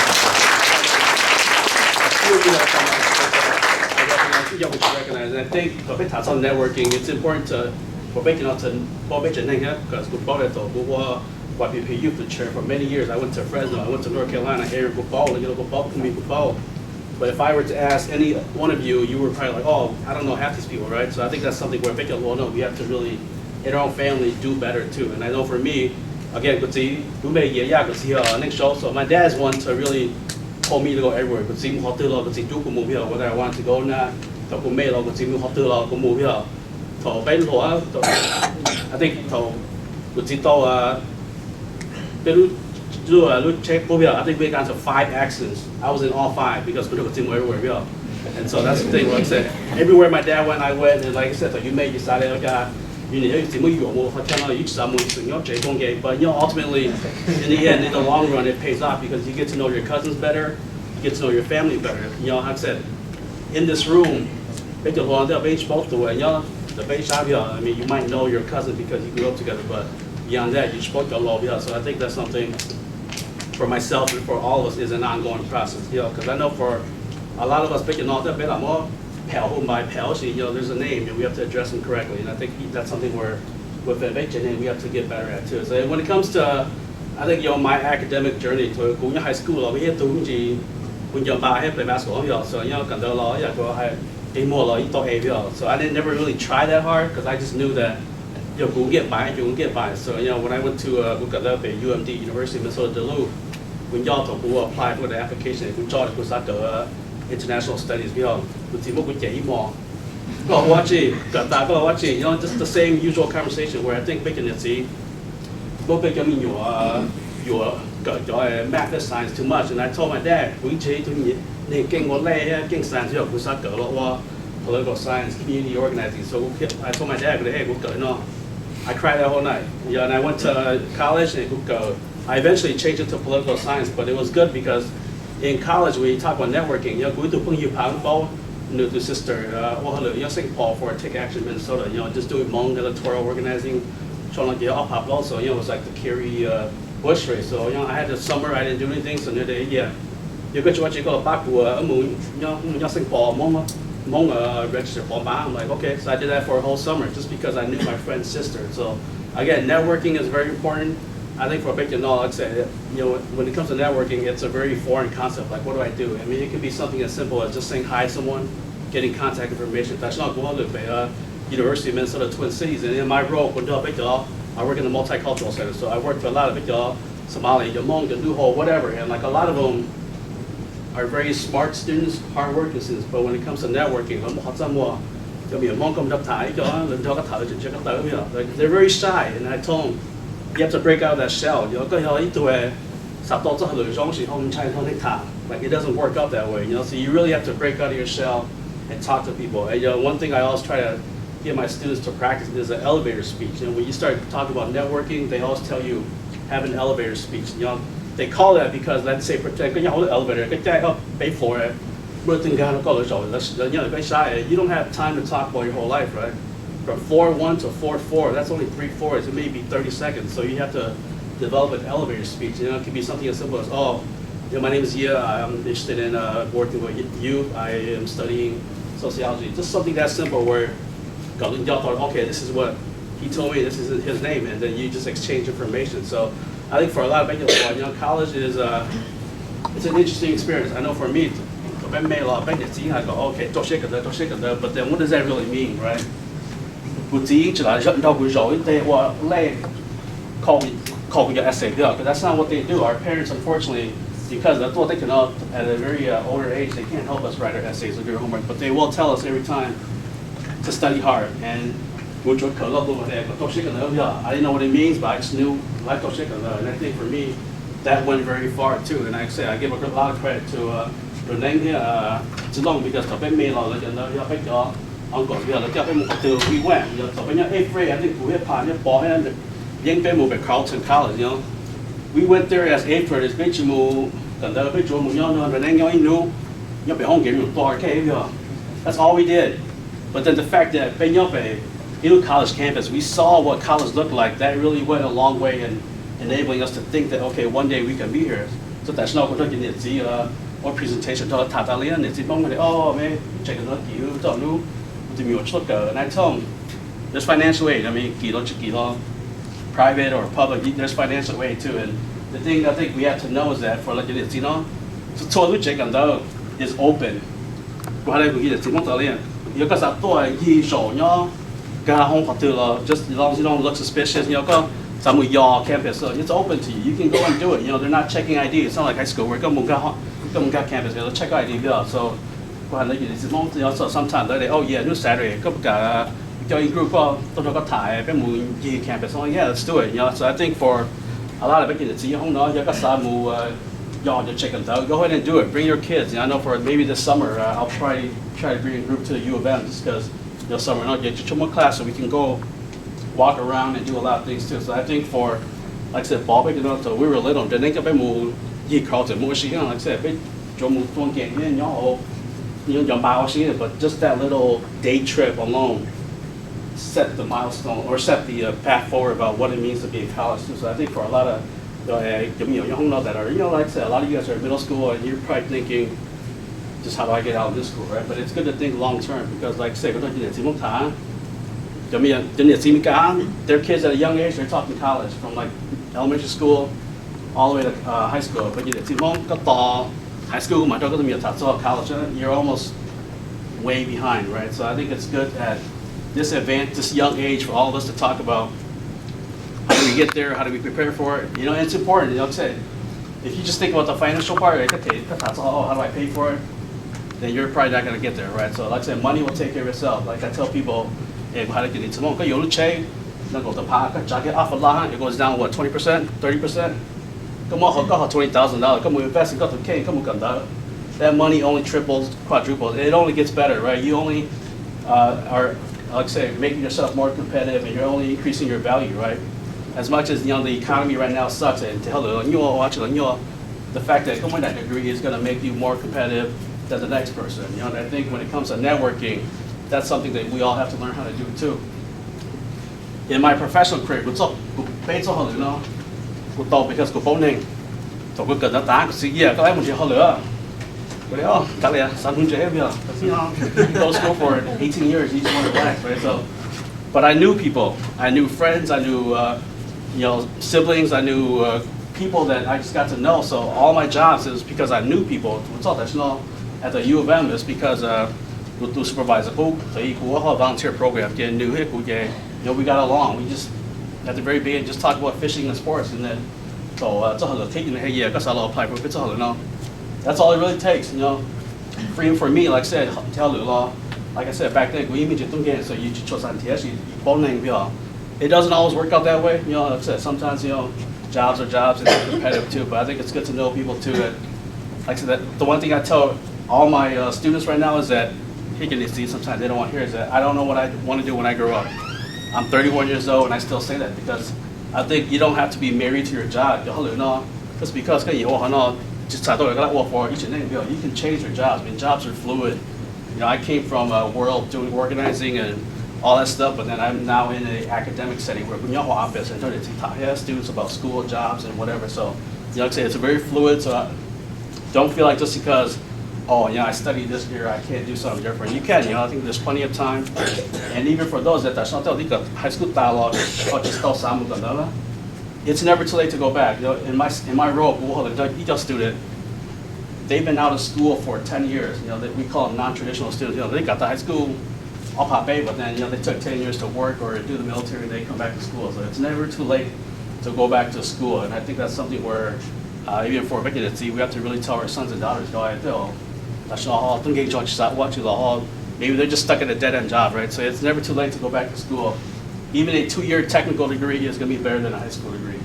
Recognize, and I think for networking, it's important for because YPP youth chair for many years. I went to Fresno, I went to North Carolina, here football. But if I were to ask any one of you, you were probably like, oh, I don't know half these people, right? So I think that's something where we have to really, in our own family, do better too. And I know for me, again, so my dad's one to really told me to go everywhere. Whether I wanted to go or not, I think I think we got to 5 accidents. I was in all 5 because we took a team everywhere. And so that's the thing. Like I said, everywhere my dad went, I went. And like I said, so you may decide, okay, you need to but ultimately, in the end, in the long run, it pays off because you get to know your cousins better, you get to know your family better. Like I said, in this room, I mean, you might know your cousin because you grew up together, but beyond that, you spoke to love. So I think that's something for myself and for all of us is an ongoing process. Because I know for a lot of us, there's a name and we have to address them correctly. And I think that's something where with we have to get better at too. So when it comes to, I think my academic journey to high school, we had to when you play basketball, so so I didn't never really try that hard because I just knew that you can get by. So when I went to UMD, University of Minnesota Duluth, when y'all to apply for the application, we tried to international studies, just the same usual conversation where I think your math science too much, and I told my dad, political science, community organizing. So I told my dad, hey, I cried that whole night. And I went to college and I eventually changed it to political science, but it was good because in college when you talk about networking, to sister, Paul for Take Action Minnesota, just doing Hmong electoral organizing, trying to get up also, it was like the Kerry Bush race. So I had the summer, I didn't do anything, so near the you go to what you call a Paul, Hmong registered for I'm like, okay, so I did that for a whole summer just because I knew my friend's sister. So again, networking is very important. I think for big like I said, when it comes to networking, it's a very foreign concept. Like, what do I do? I mean, it could be something as simple as just saying hi to someone, getting contact information. That's not going to University of Minnesota Twin Cities, and in my role, I work in the multicultural center. So I work for a lot of Somali, Hmong, Nuho, whatever, and like a lot of them are very smart students, hard-working students, but when it comes to networking, they're very shy, and I told them, you have to break out of that shell. Like, it doesn't work out that way, so you really have to break out of your shell and talk to people. And one thing I always try to get my students to practice is an elevator speech. And when you start talking about networking, they always tell you, have an elevator speech. They call that because, let's say, protect the elevator, pay for it. You don't have time to talk about your whole life, right? From 4-1 to 4-4, that's only 3 4s. It may be 30 seconds. So you have to develop an elevator speech. It could be something as simple as, my name is Yaj. I'm interested in working with youth. I am studying sociology. Just something that simple where y'all thought, okay, this is what he told me, this is his name, and then you just exchange information. So I think for a lot of people, college is it's an interesting experience. I know for me, I go, okay, but then what does that really mean, right? Call your essay, because that's not what they do. Our parents, unfortunately, because that's what they can at a very older age, they can't help us write our essays or do our homework, but they will tell us every time to study hard. And I didn't know what it means, but I just knew life and I think for me, that went very far too. And I say I give a lot of credit to Renee here, because we went, 8th grade, I think we had Carleton College, we went there as aiders, bây giờ mu cần đỡ bây giờ mu nhau nữa rồi nên nhau inu nhau bị hong kiếm nhiều okay that's all we did. But then the fact that bây nhau về Ilu College campus, we saw what college looked like. That really went a long way in enabling us to think that okay, one day we can be here. So that's not what we're going to see. Or presentation to Tatalian, it's oh man, check it out, you don't know, and I told them, there's financial aid. I mean, private or public, there's financial aid too. And the thing I think we have to know is that for like it's so totally check on though is open. Just as long as you don't look suspicious, some of y'all campus, so it's open to you. You can go and do it. They're not checking ID. It's not like high school where come campus, they'll check ID. So sometimes they oh yeah, new Saturday, join group campus. Oh yeah, let's do it. So I think for a lot of it, it's y'all just check them out. Go ahead and do it. Bring your kids. I know for maybe this summer, I'll try to bring a group to the U of M just because summer and I'll get you to more class so we can go walk around and do a lot of things too. So I think for, like I said, so we were little. Then they got more Carlton, more she, like I said, but just that little day trip alone set the milestone or set the path forward about what it means to be in college too. So I think for a lot of young that are, like I said, a lot of you guys are in middle school and you're probably thinking, just how do I get out of this school, right? But it's good to think long term because, like I said, their kids at a young age, they're talking college from like elementary school all the way to high school. But high school, college, you're almost way behind, right? So I think it's good at this young age for all of us to talk about how do we get there, how do we prepare for it. It's important. Like I said, if you just think about the financial part, how do I pay for it? Then you're probably not going to get there, right? So like I said, money will take care of itself. Like I tell people, hey, how to get into money? You look cheap, then go to park, jacket off a lot, it goes down what 20%, 30%. Come on, got $20,000. Come on, invest in got the king. Come on, that money only triples, quadruples. It only gets better, right? You only are, like I say, making yourself more competitive, and you're only increasing your value, right? As much as the economy right now sucks, and the fact that coming that degree is going to make you more competitive than the next person. And I think when it comes to networking, that's something that we all have to learn how to do too. In my professional career, because go school for 18 years, each one relax, right? So, but I knew people, I knew friends, I knew siblings, I knew people that I just got to know. So all my jobs is because I knew people. At the U of M is because we supervisor volunteer program, we got along. We just at the very beginning just talked about fishing and sports, and then that's all it really takes. Freedom for me, like I said, like I said back then, it doesn't always work out that way. Like I said, sometimes jobs are jobs and they're competitive too. But I think it's good to know people too. That, like I said, that the one thing I tell all my students right now is that sometimes they don't want to hear is that I don't know what I want to do when I grow up. I'm 31 years old and I still say that because I think you don't have to be married to your job. Just because you can change your jobs. I mean, jobs are fluid. I came from a world doing organizing and all that stuff, but then I'm now in an academic setting where we office and students about school, jobs, and whatever. So, like I say, it's a very fluid. So, don't feel like just because, I studied this year, I can't do something different. You can. I think there's plenty of time. And even for those that high school dialogue, it's never too late to go back. In my role, a student, they've been out of school for 10 years. We call them non-traditional students. They got to high school, but then they took 10 years to work or do the military, and they come back to school. So it's never too late to go back to school. And I think that's something where even for vacancy, we have to really tell our sons and daughters, maybe they're just stuck at a dead-end job, right? So it's never too late to go back to school. Even a 2-year technical degree is going to be better than a high school degree.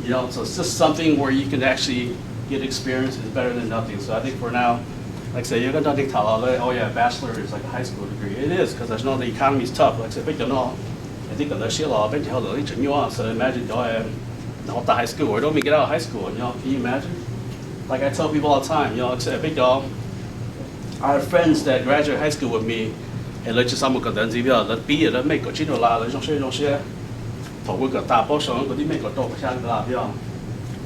So it's just something where you can actually get experience is better than nothing. So I think for now, like I say, you're going to think, bachelor is like a high school degree. It is, because the economy is tough. Like I said, I think so imagine out the high school or don't even get out of high school. You know, can you imagine? Like I tell people all the time, you know, except big dog. I have friends that graduate high school with me, and let's just I'm gonna done ZBL. Let's be it. Let's make a chino la. Let's share. Talk with a top also. Go to make a talk with la.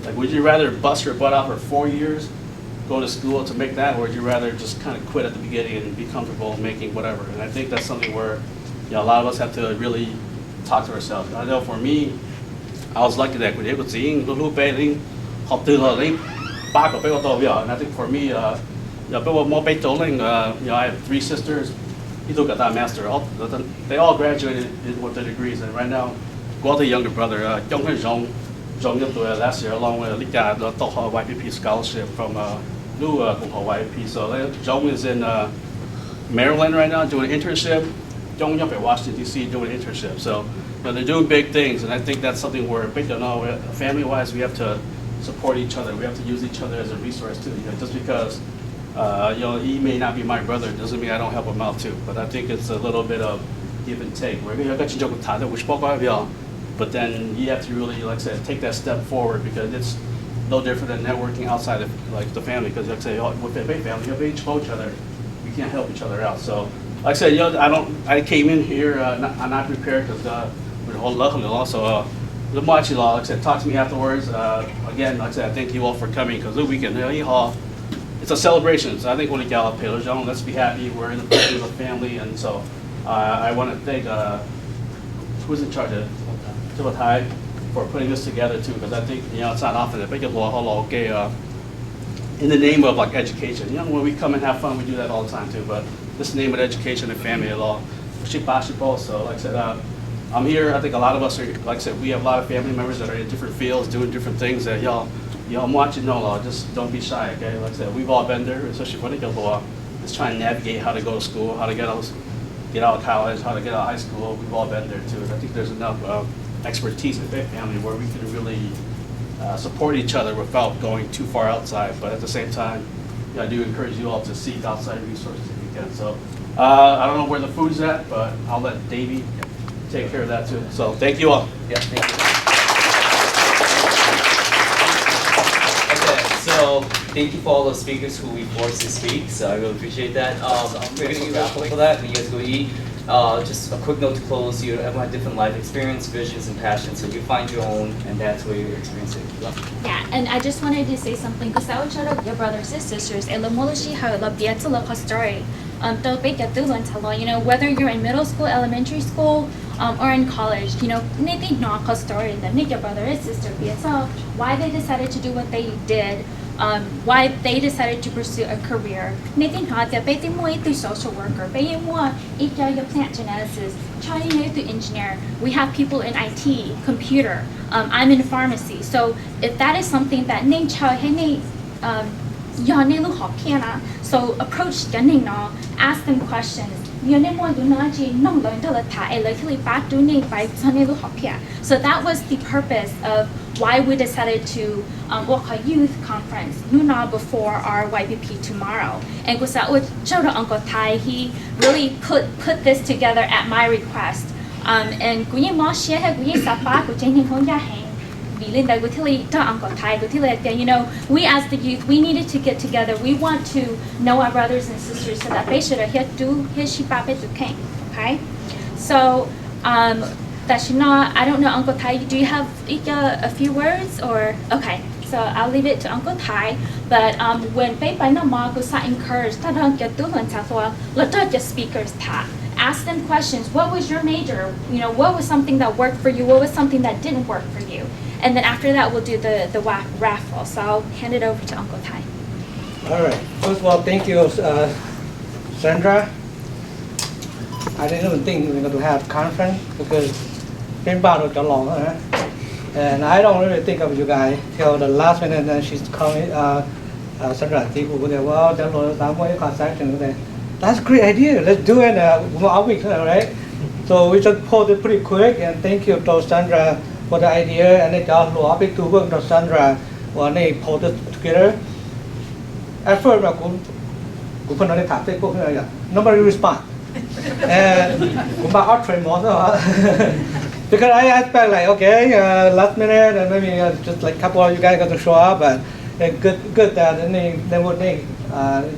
Like, would you rather bust your butt out for 4 years, go to school to make that, or would you rather just kind of quit at the beginning and be comfortable making whatever? And I think that's something where, you know, a lot of us have to really talk to ourselves. I know for me, I was lucky that we able to see little baby, học từ là lên ba của bé to and I think for me, more I have 3 sisters. He took a master. They all graduated with their degrees, and right now, got the younger brother, Jong last year, along with Lika, the YPP scholarship from YPP. So Jong is in Maryland right now doing an internship. Jong up at Washington D.C. doing an internship. So they're doing big things, and I think that's something where family-wise we have to support each other. We have to use each other as a resource too. You know, just because he may not be my brother doesn't mean I don't help him out too. But I think it's a little bit of give and take. But then you have to really, like I said, take that step forward because it's no different than networking outside of like the family. Because like I say, with the big family, you expose each other. You can't help each other out. So, like I said, I came in here I'm not prepared because we're all luckily also. Like I said, talk to me afterwards. Again, like I said, I thank you all for coming because the weekend, it's a celebration. So I think when we got let's be happy. We're in the presence of family, and so I want to thank who's in charge of Thai for putting this together too, because I think it's not often that in the name of like education. When we come and have fun, we do that all the time too. But this name of education and family law, so like I said, I'm here. I think a lot of us are, like I said, we have a lot of family members that are in different fields, doing different things. That y'all want you to know, just don't be shy. Okay, like I said, we've all been there, especially for the just trying to navigate how to go to school, how to get out of college, how to get out of high school. We've all been there too. And I think there's enough expertise in family where we can really support each other without going too far outside. But at the same time, I do encourage you all to seek outside resources if you can. So I don't know where the food's at, but I'll let Davey take care of that too. So thank you all. Yeah, thank you. Okay, so thank you for all those speakers who we forced to speak. So I really appreciate that. We're gonna get raffle for that, and you guys go eat. Just a quick note to close, everyone has different life experience, visions, and passions, so you find your own, and that's where you're experiencing it. Yeah, and I just wanted to say something, because I would try to your brothers and sisters, and story. Whether you're in middle school, elementary school, or in college, anything not a story, then your brother and sister, why they decided to do what they did, why they decided to pursue a career. Nathan had the social worker, plant geneticists, Chinese engineer. We have people in IT, computer. I'm in pharmacy. So if that is something that so approach ask them questions. So that was the purpose of why we decided to walk a youth conference before our YPP tomorrow. And Uncle Tai, he really put this together at my request. And we as the youth, we needed to get together. We want to know our brothers and sisters so that they should have okay? So I don't know, Uncle Tai, do you have a few words or okay? So I'll leave it to Uncle Tai. But when encouraged, speakers ask them questions. What was your major? What was something that worked for you? What was something that didn't work for you? And then after that, we'll do the raffle. So I'll hand it over to Uncle Tai. All right. First of all, thank you, Sandra. I didn't even think we were going to have conference because it's been so long. And I don't really think of you guys till the last minute. And then she's calling Sandra. Well, that's a great idea. Let's do it a week, right? So we just pulled it pretty quick. And thank you to Sandra for the idea. And then just lobby to work with Sandra when they pulled it together. At first, nobody respond. And because I expect like okay, last minute and maybe just like couple of you guys got to show up, but good that they would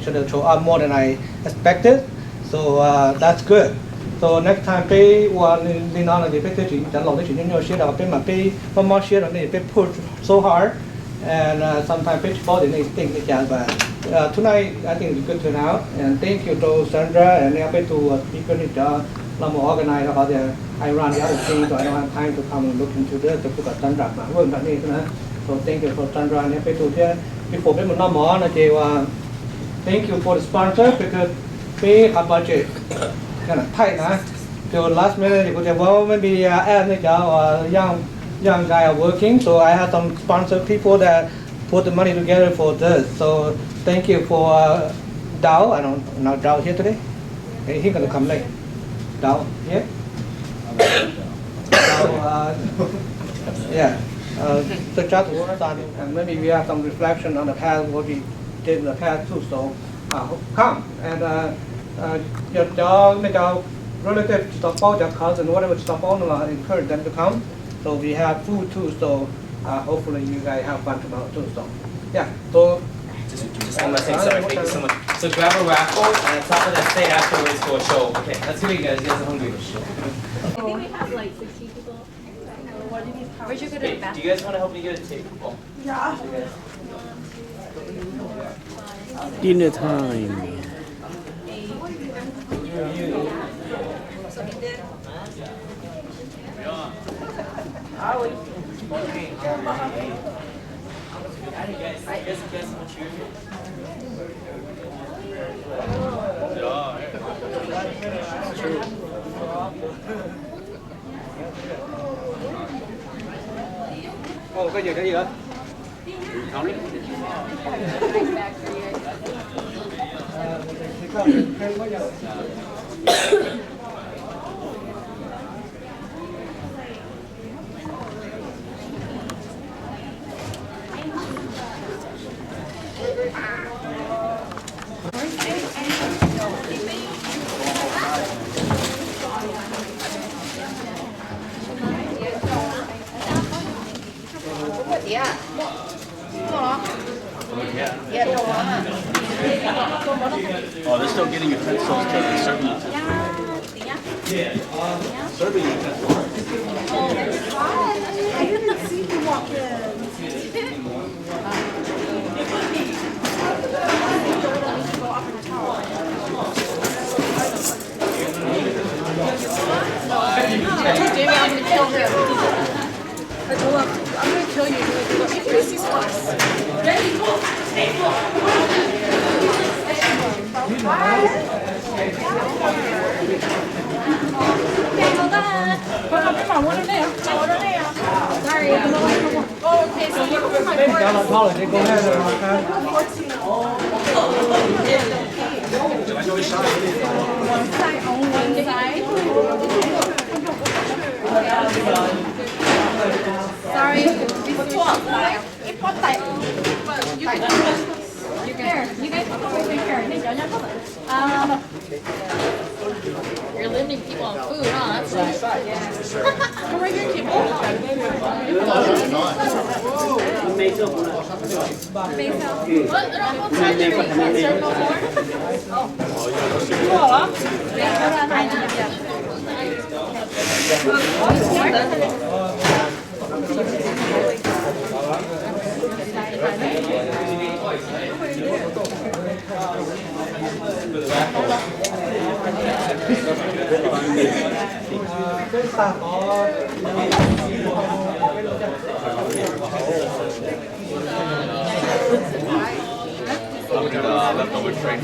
should have show up more than I expected, so that's good. So next time pay one in on the pay teaching, then long teaching your shit up pay my pay one more shit on the pay push so hard, and sometimes pay for the next thing again, but tonight I think it's good turnout, and thank you to Sandra and I to people in the more organized about the I run the other things, so I don't have time to come and look into this to put a Sandra mà vâng bạn đi nữa. So thank you for Sandra and I to here before pay một năm more là kêu thank you for the sponsor because pay a budget kind of tightนะ till last minute you could say well maybe young guy are working, so I have some sponsor people that put the money together for this, so thank you for Dow. I don't know Dow here today. He's gonna come late. Dow here. Dow, yeah. So just work on it, and maybe we have some reflection on the past, what we did in the past too. So come and your relative support, your cousin, whatever support, encourage them to come. So we have food too. So hopefully you guys have fun tomorrow too. So yeah. So just one last thing. Sorry, thank you so much. So grab a raffle and on top of that, stay afterwards for a show. Okay, let's do it, guys. You guys are hungry. I think we have like 60 people. Where'd you go to the Hey, do bathroom? you guys want to help me get a table? Yeah. Dinner time. cái gì đó? Oh, they're still getting utensils to serve serving utensils. I didn't see you walk in. Jamie, I'm gonna kill him. I told him, I'm gonna kill you. Increase these costs. Ready, go. Sorry. Oh, okay, so you're with my one side. Sorry. You guys can over here. You're limiting people on food, huh? That's nice. Come right here, people. What? They're all outside there. You can't serve no more? Leftover tray.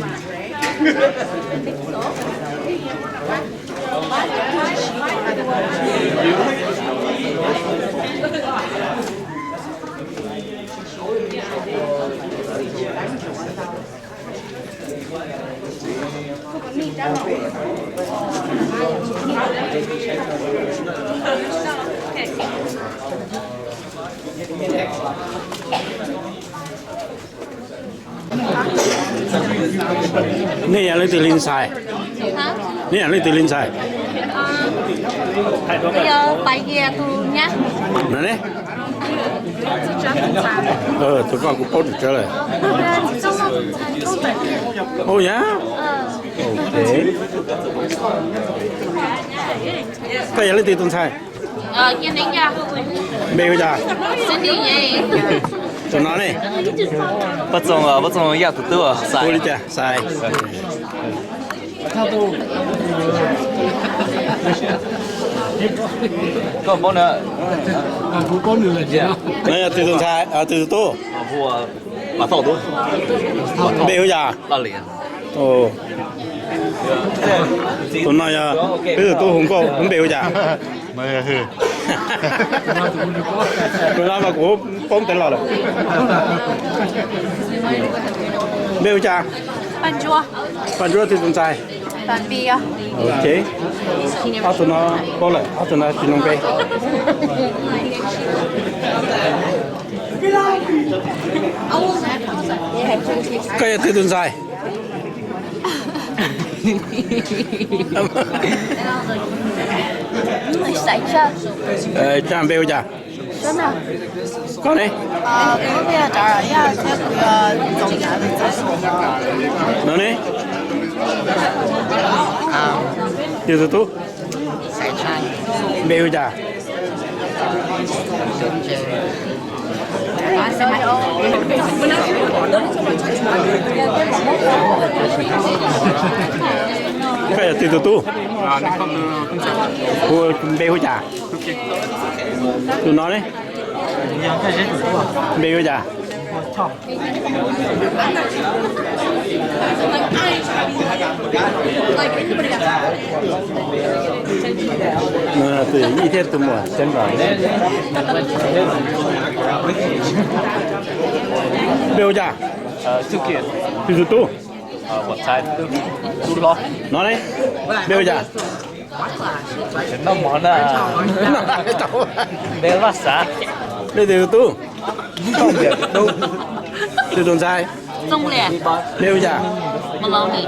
Này là lấy từ lên xài. Này là lấy từ lên xài. Bây giờ phải về tôi nhá. Nè. Chị cho Tụi con cũng post được trở lại. Oh yeah. Okay. Cái gì lấy tiền tuần sai? Kia đánh nha. Bây giờ. Xin đi nhé. Tụi nó này. Bắt xong ya tụi tôi sai. Tôi đi chả sai. Có bao nữa. Cũng có nữa gì đó. Này là tiền tuần sai, tiền tôi. Mua mà thầu tôi. Bây giờ. Là liền. Ồ. Tụi nó ya. Bây giờ tôi không có, không bây giờ. Tụi nó mà cũng không thể lo được. Bây giờ. Bạn chúa thì tuần sai. Bạn bia. Ok. Tụi nó có lại, tụi nó chỉ nông bê. Cái gì tuần sai? Sạch chưa? Trang bê giờ.真的。 Con này. 我比较早了，要这个总拿的走。 Nó này. Điều tu. Bê giờ. Cái gì điều tu? Cô bê giờ. Tụi nó đấy. Bê giờ. Từ y thế tụi mình chân vào. Bê giờ. Sự kiện. Từ tu. Một trái tu lo. Nó đấy. Bê giờ. Nó món là. Bê là啥? Bê từ tu. Từ tuần sai. Dung liền. Bê giờ. Một lâu đi.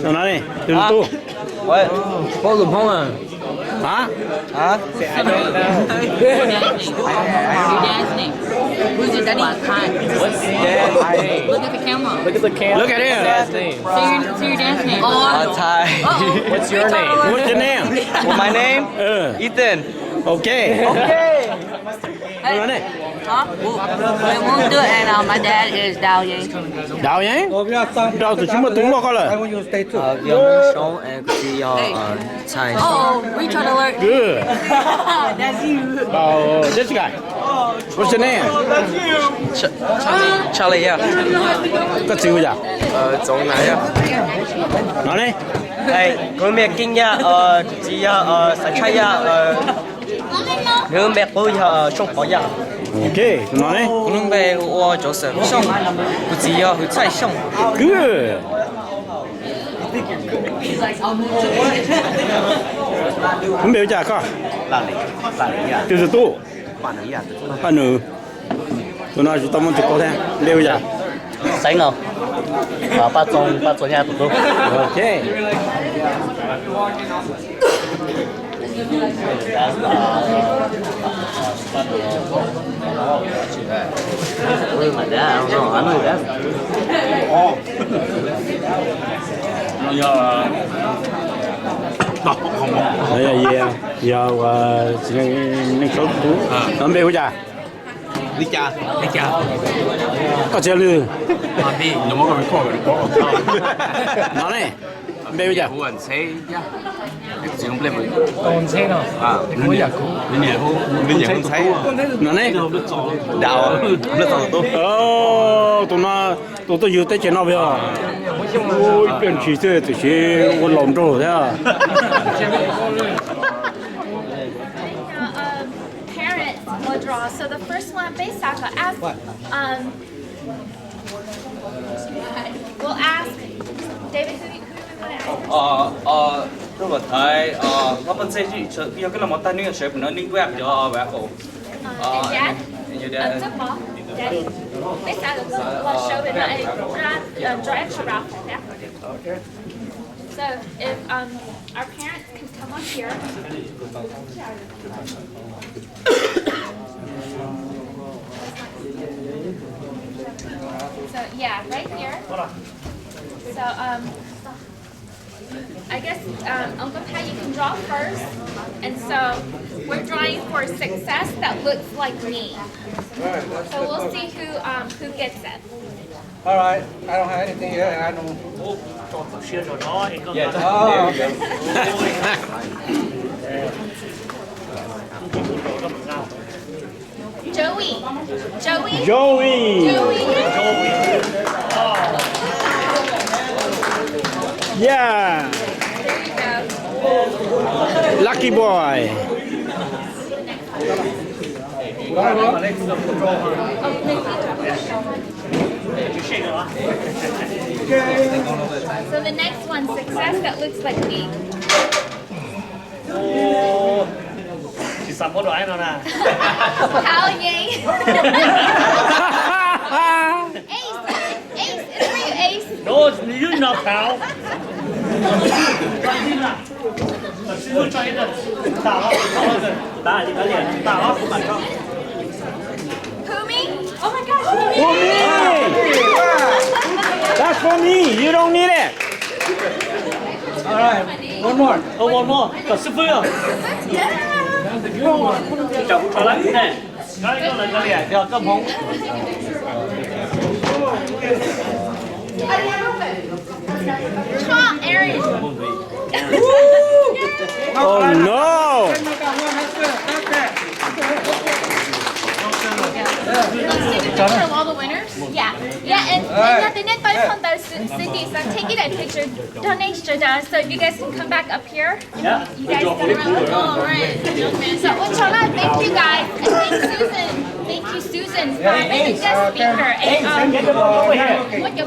Nó nói này. Từ tu. Ôi, có dùng không à? Hả? Hả? Who's your daddy? What's dad's name? Look at the camera. Look at the camera. Look at it. Dad's name. Say your dad's name. Thai. What's your name? What's your name? Well, my name? Ethan. Okay. Okay. Nó này. Huh? We won't do it, and my dad is Dao Yang. Đào nhé. Đào từ chúng mà túng lo coi là. Sean and Thai. Oh, retard alert. Good. That's you. Oh, this guy. What's your name? Charlie, yeah. Có chịu giờ. Giống này à? Nó này. Hey, có mẹ kinh nha, chị sản chạy nha, nếu mẹ bơi trong khó nha. Ok, nó này. Cũng về ở chỗ sở xong, của chị hữu chạy xong. Good. Không biết giờ có. Là lý à? Từ từ tu. Bạn lý à? Bạn nữ. Tụi nó chỉ tâm muốn chụp có thế. Biết giờ. Sánh không? Bắt trong nhà tụi tôi. Ok. Where's my dad? I don't know. I know your dad. Đây là giờ chỉ nên số tú. Nó biết giờ. Đi cha. Có chơi lư. Đi, nó mới còn có được. Nó này. Biết giờ. Huấn xe nha. Chỉ không lên với. Còn xe nào? Nó nhà cũ. Bên nhà hôn. Bên nhà hôn xe. Nó này. Đào. Nó tao tôi. Tụi tôi yêu Tết trên nó bây giờ. Ôi, biển chỉ chơi thì chỉ con lồng trổ thế à. Parents will draw. So the first one, based off of ask, we'll ask David, who do we want to ask? Tôi bảo thấy có bên xe gì sợ khi cái là món tan nên sẽ phải nó ninh quẹt cho bé cổ. And Dad? Football. Daddy. Based off of we'll show it. Draw extra rough like that. Okay. So if our parents can come up here. So yeah, right here. So I guess Uncle Pat, you can draw first, and so we're drawing for success that looks like me. So we'll see who gets it. All right, I don't have anything here. I don't. Yeah, Oh, there we go. Joey. Joey. Joey. Yeah. There you go. Lucky boy. So the next one, success that looks like me. How yay? Ace, it's for you, Ace. No, you're not pal. Who me? Oh my gosh, For me. That's for me. You don't need it. all right. One more. Oh, one more. Got super. Come on, Aaron. Oh no. Let's take a picture of all the winners. Yeah, and nothing at both Cindy. So I'm taking that picture. Donation so you guys can come back up here. Yeah. You guys can all right. So thank you guys, and thank Susan. Thank you, Susan, for being the guest speaker. And what you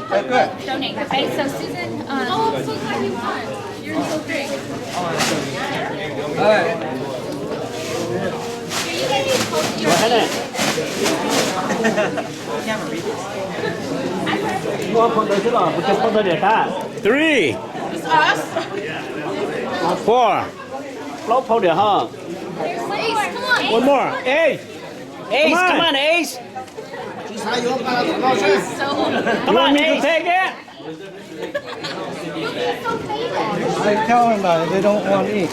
donate. Okay, so Susan. Oh, I'm so glad you won. You're so great. All right. You guys need to post your Three. It's us. 4. There's Ace, come on. One more. Ace. Ace, come on, Ace. So You want me to take it? I tell them that they don't want to eat.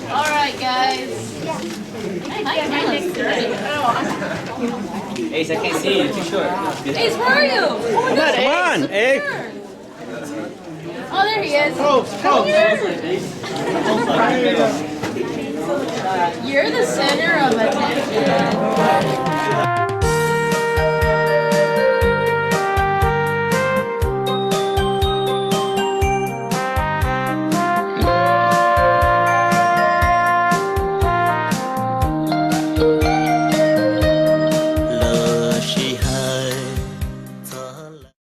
All right, guys. Ace, I can't see you. You're too short. Ace, where are you? Oh my God, Come on, Ace. Oh, there he is. Come here. You're the center of attention.